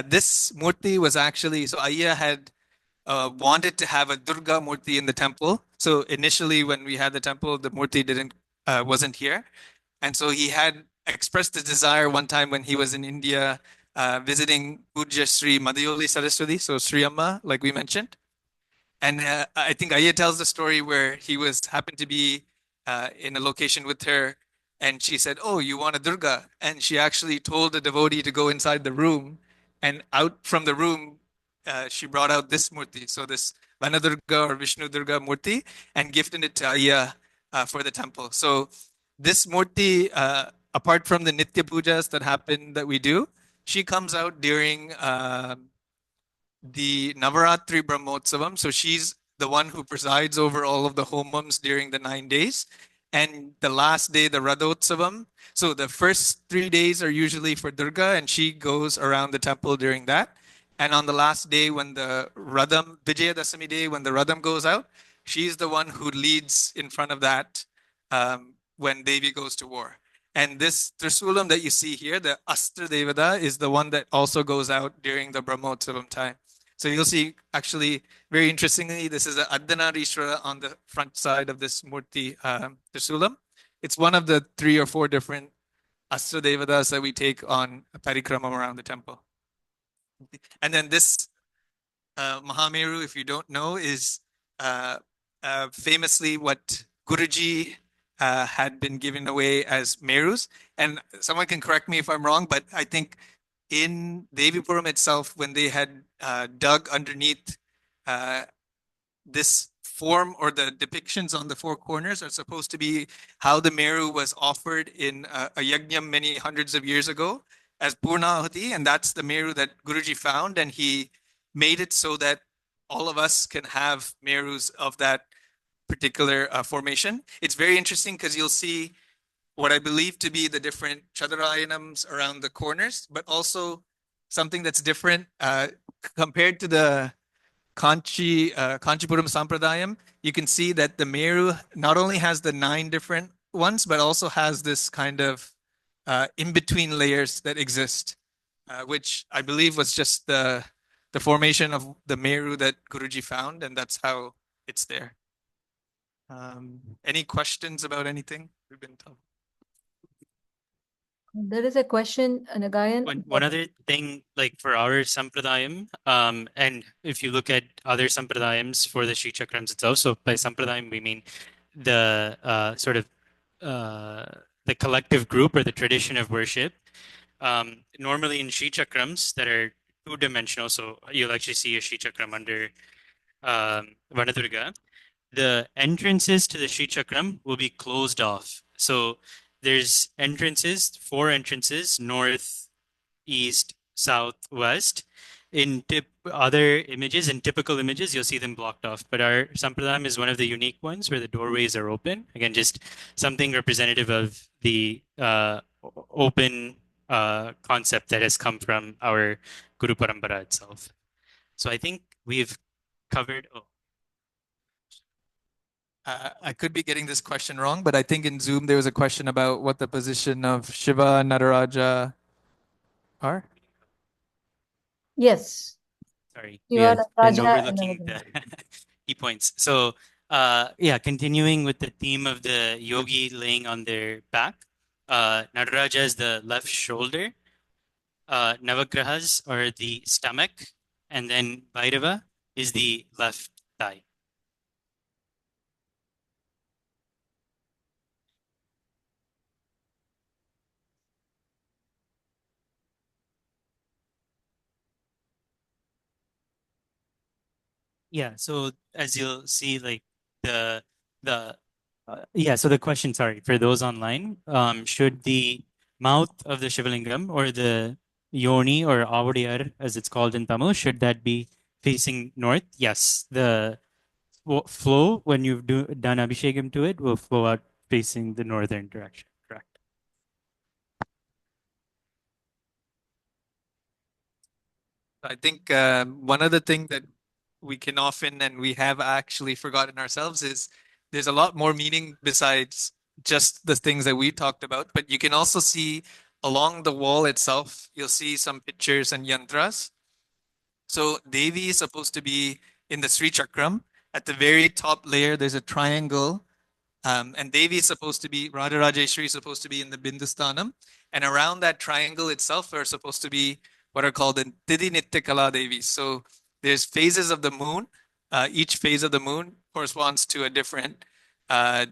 This Murti was actually so Ayya had wanted to have a Durga Murti in the temple. So initially, when we had the temple, the Murti didn't wasn't here, and so he had expressed the desire one time when he was in India visiting Pujya Sri Madhyoli Saraswati, so Sri Amma, like we mentioned. And I think Aya tells the story where he was happened to be in a location with her, and she said, "Oh, you want a Durga?" And she actually told the devotee to go inside the room, and out from the room, she brought out this murti, so this Vanadurga or Vishnu Durga murti, and gifted it to Aya for the temple. So this murti, apart from the Nitya pujas that happen that we do, she comes out during the Navaratri Brahmotsavam. So she's the one who presides over all of the homams during the 9 days. And the last day, the Radhotsavam. So the first 3 days are usually for Durga, and she goes around the temple during that. And on the last day, when the Radham, Vijayadasami day, when the Radham goes out, she's the one who leads in front of that when Devi goes to war. And this Trisulam that you see here, the Astra Devada, is the one that also goes out during the Brahmotsavam time. So you'll see, actually, very interestingly, this is a Ardhanarishwara on the front side of this Murti Trisulam. It's one of the 3 or 4 different Astra Devadas that we take on a parikramam around the temple. And then this Mahameru, if you don't know, is famously what Guruji had been given away as Merus. And someone can correct me if I'm wrong, but I think in Devipuram itself, when they had dug underneath this form or the depictions on the 4 corners are supposed to be how the Meru was offered in a yajna many hundreds of years ago as Purnahuti, and that's the Meru that Guruji found, and he made it so that all of us can have Merus of that particular formation. It's very interesting because you'll see what I believe to be the different Chadarayanams around the corners, but also something that's different compared to the Kanchipuram Sampradayam. You can see that the Meru not only has the 9 different ones, but also has this kind of in-between layers that exist, which I believe was just the formation of the Meru that Guruji found, and that's how it's there. Any questions about anything we've been talking? There is a question, Nagayan. One other thing, like for our sampradayam, and if you look at other sampradayams for the Sri Chakrams itself, so by sampradayam we mean the sort of the collective group or the tradition of worship. Normally in Sri Chakrams that are 2-dimensional, so you'll actually see a Sri Chakram under Vanadurga. The entrances to the Sri Chakram will be closed off. So there's entrances, 4 entrances, north, east, south, west. In other images, in typical images, you'll see them blocked off. But our Sampradayam is one of the unique ones where the doorways are open. Again, just something representative of the open concept that has come from our Guru Parampara itself. So I think we've covered. Oh. I could be getting this question wrong, but I think in Zoom there was a question about what the position of Shiva and Nataraja are. Yes. Sorry, we You are have been Raja and overlooking everything. the key points. So, yeah, continuing with the theme of the yogi laying on their back, Nataraja is the left shoulder, Navagrahas are the stomach, and then Bhairava is the left thigh. Yeah, so as you'll see, like the yeah, so the question, sorry, for those online, should the mouth of the Shivalingam or the yoni or avadiyar, as it's called in Tamil, should that be facing north? Yes, the flow when you've done abhishekam to it will flow out facing the northern direction. Correct. I think one other thing that we can often and we have actually forgotten ourselves is there's a lot more meaning besides just the things that we talked about. But you can also see along the wall itself, you'll see some pictures and yantras. So Devi is supposed to be in the Sri Chakram. At the very top layer, there's a triangle. And Devi is supposed to be, Rajarajeswari is supposed to be in the Bindusthanam. And around that triangle itself are supposed to be what are called the Tidhi Nitya Devis. So there's phases of the moon. Each phase of the moon corresponds to a different uh,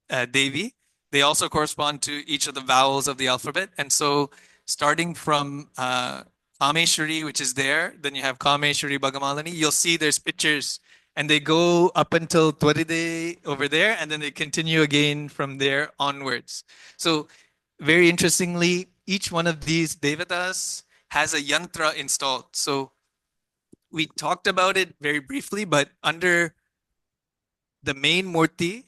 Devi. They also correspond to each of the vowels of the alphabet. And so starting from Kameshwari, which is there, then you have Kameshwari Bhagamalani, you'll see there's pictures and they go up until Twaride over there, and then they continue again from there onwards. So very interestingly, each one of these devatas has a yantra installed. So we talked about it very briefly, but under the main murti,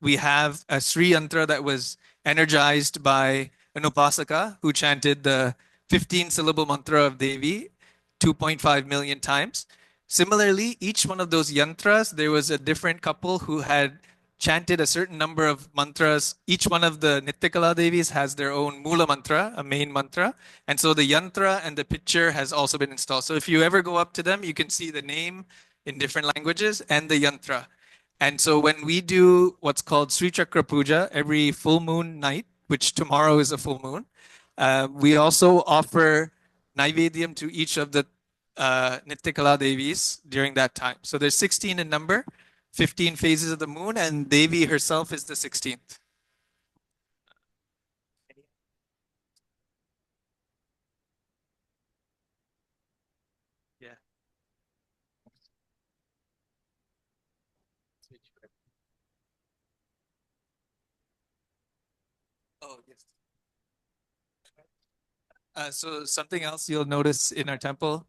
we have a Sri Yantra that was energized by an Upasaka who chanted the 15 syllable mantra of Devi 2.5 million times. Similarly, each one of those yantras, there was a different couple who had chanted a certain number of mantras. Each one of the Nityakala Devis has their own Mula mantra, a main mantra. And so the yantra and the picture has also been installed. So if you ever go up to them, you can see the name in different languages and the yantra. And so when we do what's called Sri Chakra Puja every full moon night, which tomorrow is a full moon, we also offer Naivedyam to each of the Nityakala Devis during that time. So there's 16 in number, 15 phases of the moon, and Devi herself is the 16th. Yeah. Oh, yes. So something else you'll notice in our temple,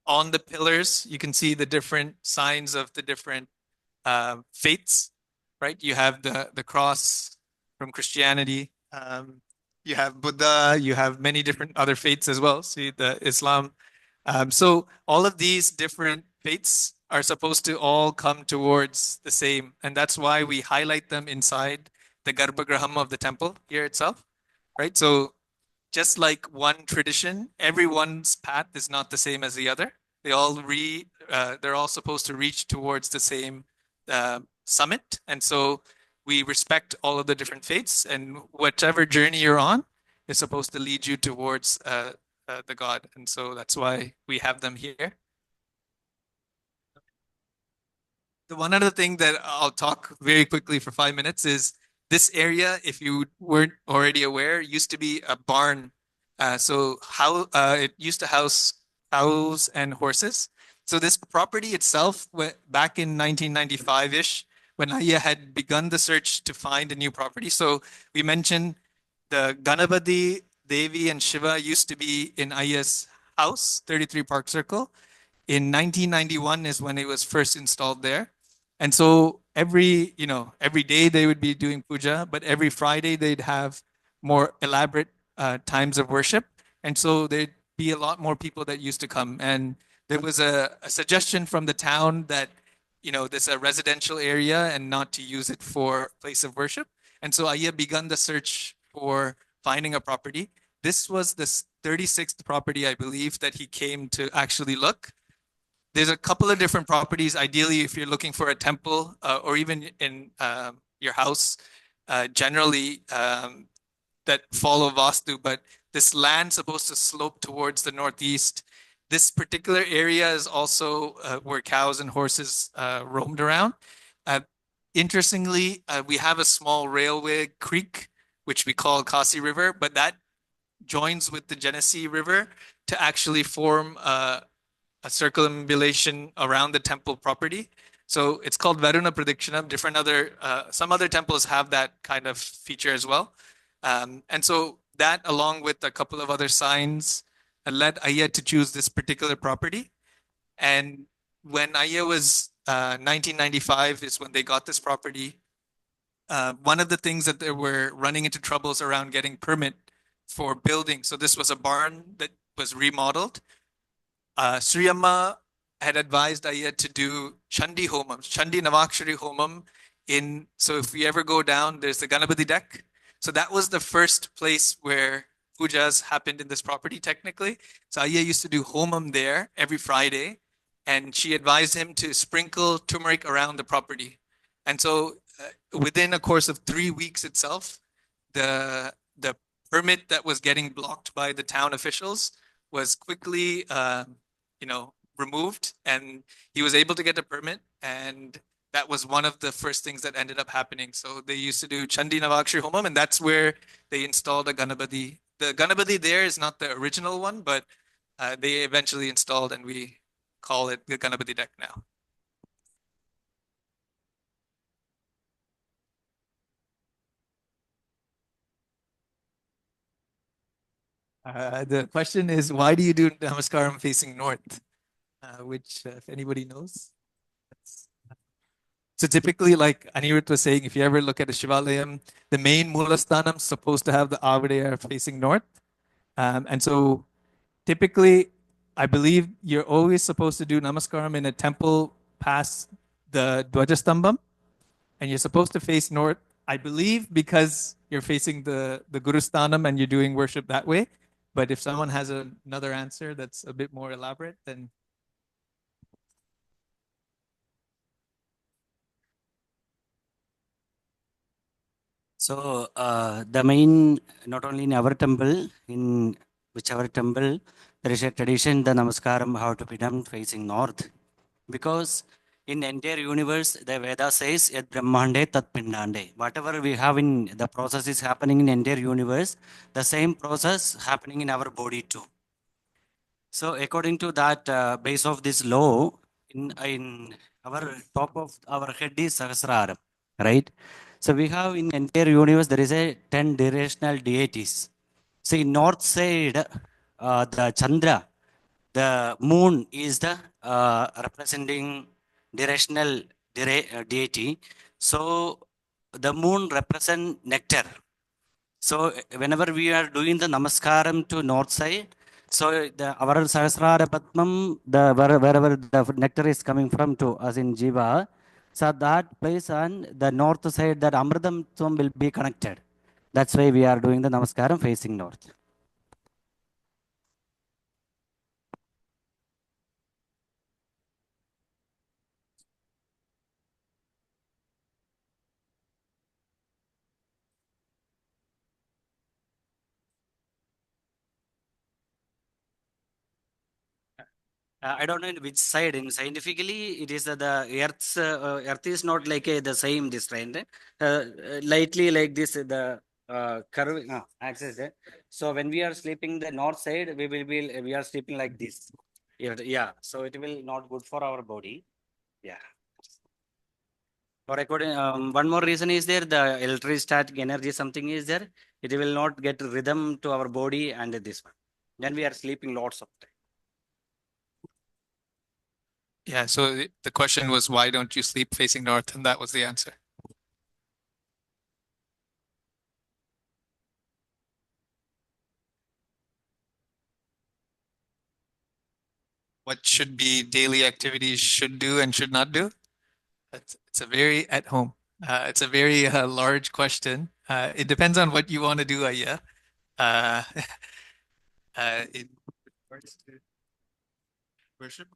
on the pillars, you can see the different signs of the different faiths, right? You have the cross from Christianity. You have Buddha. You have many different other faiths as well. See the Islam. So all of these different faiths are supposed to all come towards the same, and that's why we highlight them inside the Garbhagraham of the temple here itself, right? So just like one tradition, everyone's path is not the same as the other. They're all supposed to reach towards the same summit, and so we respect all of the different faiths, and whatever journey you're on is supposed to lead you towards the God, and so that's why we have them here. The one other thing that I'll talk very quickly for 5 minutes is this area, if you weren't already aware, used to be a barn. So how it used to house cows and horses. So this property itself, back in 1995-ish, when Aya had begun the search to find a new property. So we mentioned the Ganapati, Devi, and Shiva used to be in Aya's house, 33 Park Circle. In 1991 is when it was first installed there. And so every day they would be doing puja, but every Friday they'd have more elaborate times of worship. And so there'd be a lot more people that used to come. And there was a suggestion from the town that, this is a residential area and not to use it for place of worship. And so Aya begun the search for finding a property. This was the 36th property, I believe, that he came to actually look. There's a couple of different properties. Ideally, if you're looking for a temple or even in your house, generally that follow Vastu, but this land's supposed to slope towards the northeast. This particular area is also where cows and horses roamed around. Interestingly, we have a small railway creek, which we call Kasi River, but that joins with the Genesee River to actually form a circumambulation around the temple property. So it's called Varuna Pradikshanam. Some other temples have that kind of feature as well. And so that, along with a couple of other signs, led Aya to choose this particular property. And when Aya was 1995 is when they got this property. One of the things that they were running into troubles around getting permit for building. So this was a barn that was remodeled. Sri Amma had advised Ayya to do Chandi Homam, Chandi Navakshari Homam so if we ever go down, there's the Ganapati deck. So that was the first place where pujas happened in this property technically. So Ayya used to do Homam there every Friday, and she advised him to sprinkle turmeric around the property. And so within a course of 3 weeks itself, the permit that was getting blocked by the town officials was quickly, removed, and he was able to get a permit, and that was one of the first things that ended up happening. So they used to do Chandi Navakshri Homam, and that's where they installed a Ganapati. The Ganapati there is not the original one, but they eventually installed, and we call it the Ganapati deck now. The question is, why do you do Namaskaram facing north? Which, if anybody knows. So typically, like Anirudh was saying, if you ever look at a Shivalayam, the main Mulasthanam is supposed to have the Avadaya facing north. And so typically, I believe you're always supposed to do Namaskaram in a temple past the Dwajastambam, and you're supposed to face north, I believe, because you're facing the Guru Sthanam and you're doing worship that way. But if someone has another answer that's a bit more elaborate, then. So the main, not only in our temple, in whichever temple, there is a tradition, the Namaskaram how to be done facing north. Because in the entire universe, the Veda says, Yad Brahmande Tat Pindande. Whatever we have in the process is happening in the entire universe, the same process happening in our body too. So according to that base of this law, in our top of our head is Sahasrara, right? So we have in entire universe, there is a 10 directional deities. So in north side, the Chandra, the moon is the representing directional deity. So the moon represent nectar. So whenever we are doing the namaskaram to north side, so our Sahasrara Padmam, wherever the nectar is coming from to us in Jiva, so that place on the north side, that Amritam will be connected. That's why we are doing the namaskaram facing north. I don't know in which side. In scientifically, it is the Earth is not like the same this trend. Lightly like this, the curve axis. So when we are sleeping the north side, we are sleeping like this. Yeah. So it will not good for our body. Yeah. For according, one more reason is there, the electrostatic energy something is there. It will not get rhythm to our body and this one. Then we are sleeping lots of time. Yeah, so the question was, why don't you sleep facing north? And that was the answer. What should be daily activities should do and should not do? It's a very at home. It's a very large question. It depends on what you want to do, Ayya. In regards to worship.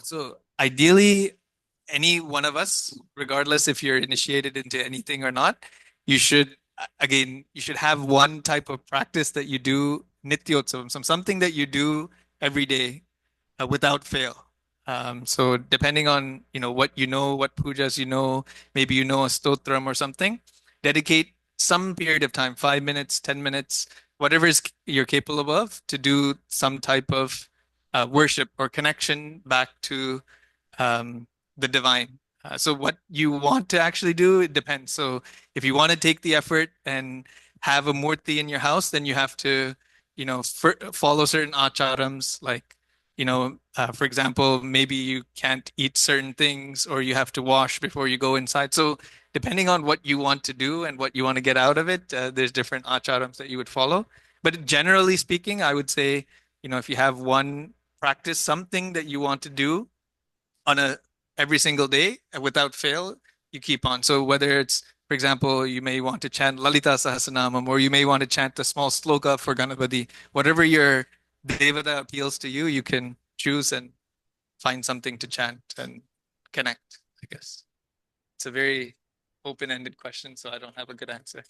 So ideally, any one of us, regardless if you're initiated into anything or not, you should have one type of practice that you do nityotsavam, something that you do every day without fail. So depending on what what pujas maybe a stotram or something, dedicate some period of time, 5 minutes, 10 minutes, whatever you're capable of, to do some type of worship or connection back to the divine. So what you want to actually do, it depends. So if you want to take the effort and have a murti in your house, then you have to, follow certain acharams, like, for example, maybe you can't eat certain things, or you have to wash before you go inside. So depending on what you want to do and what you want to get out of it, there's different acharams that you would follow. But generally speaking, I would say, if you have one practice something that you want to do on a every single day without fail, you keep on. So whether it's, for example, you may want to chant Lalita Sahasranamam, or you may want to chant a small sloka for Ganapati, whatever your devata appeals to you, you can choose and find something to chant and connect, I guess. It's a very open-ended question, so I don't have a good answer.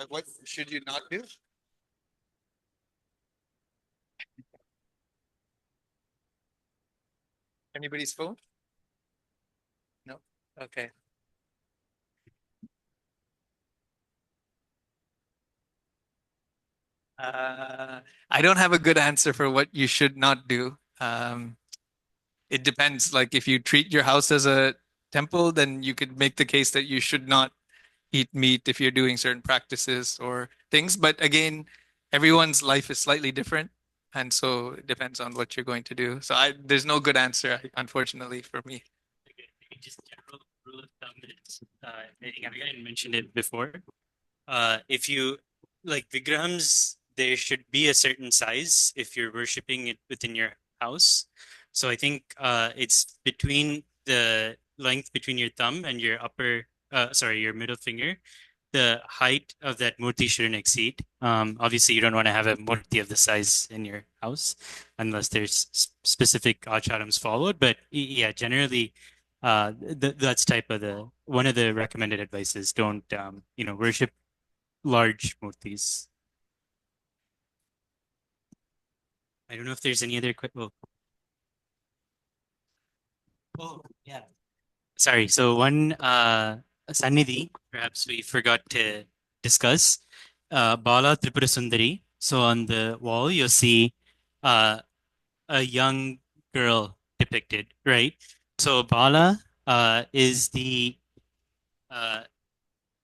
What should you not do? Anybody's phone? No? Okay. I don't have a good answer for what you should not do. It depends. Like if you treat your house as a temple, then you could make the case that you should not eat meat if you're doing certain practices or things. But again, everyone's life is slightly different. And so it depends on what you're going to do. So there's no good answer, unfortunately, for me. Maybe just general rule of thumb is, I think I mentioned it before. If you like vigrahams, there should be a certain size if you're worshiping it within your house. So I think it's between the length between your thumb and your your middle finger. The height of that murti shouldn't exceed. Obviously, you don't want to have a murti of the size in your house unless there's specific acharams followed. But yeah, generally, that's type of the one of the recommended advices. Don't worship large murtis. I don't know if there's any other oh yeah. Sorry. So one Sannidhi, perhaps we forgot to discuss. Bala Tripura Sundari. So on the wall you'll see a young girl depicted, right? So Bala is the uh,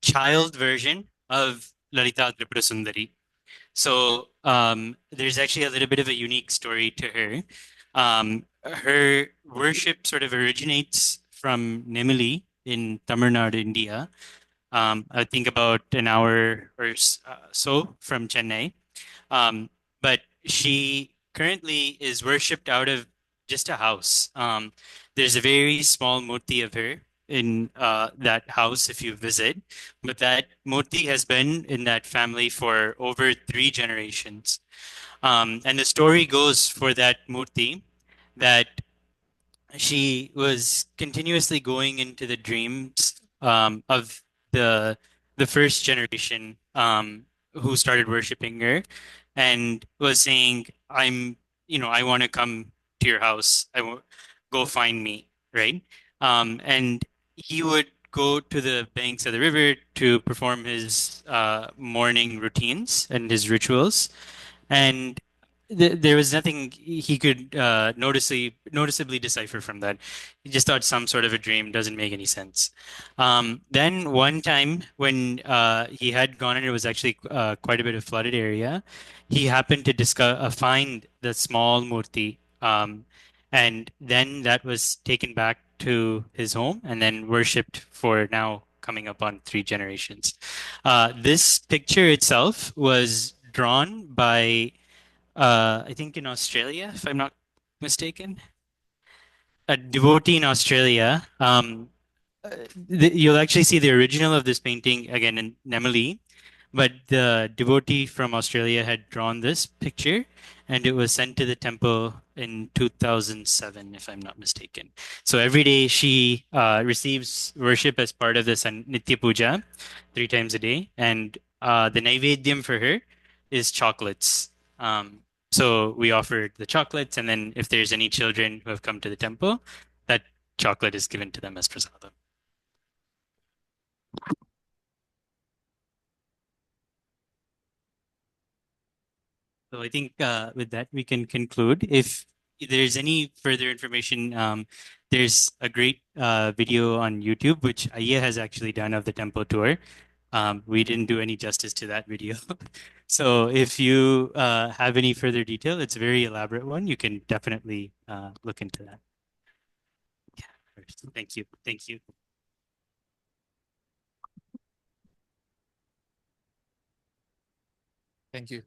child version of Lalita Tripura Sundari. So there's actually a little bit of a unique story to her. Her worship sort of originates from Nemili in Tamil Nadu, India. I think about an hour or so from Chennai. But she currently is worshipped out of just a house. There's a very small murti of her in that house if you visit, but that murti has been in that family for over 3 generations. And the story goes for that murti that she was continuously going into the dreams of the first generation who started worshiping her, and was saying, I want to come to your house. Go find me, right? And he would go to the banks of the river to perform his morning routines and his rituals, and there was nothing he could noticeably decipher from that. He just thought some sort of a dream, doesn't make any sense. Then one time when he had gone and it was actually quite a bit of flooded area, he happened to find the small murti, and then that was taken back to his home and then worshipped for now coming up on 3 generations. This picture itself was drawn by I think in Australia, if I'm not mistaken, a devotee in Australia. You'll actually see the original of this painting again in Nemali, but the devotee from Australia had drawn this picture, and it was sent to the temple in 2007, if I'm not mistaken. So every day she receives worship as part of this Nitya Puja, 3 times a day, and the Naivedyam for her is chocolates. So we offered the chocolates, and then if there's any children who have come to the temple, that chocolate is given to them as prasadam. So I think with that we can conclude. If there's any further information, there's a great video on YouTube which Aya has actually done of the temple tour. We didn't do any justice to that video. So if you have any further detail, it's a very elaborate one. You can definitely look into that. Yeah, thank you. Thank you. Thank you.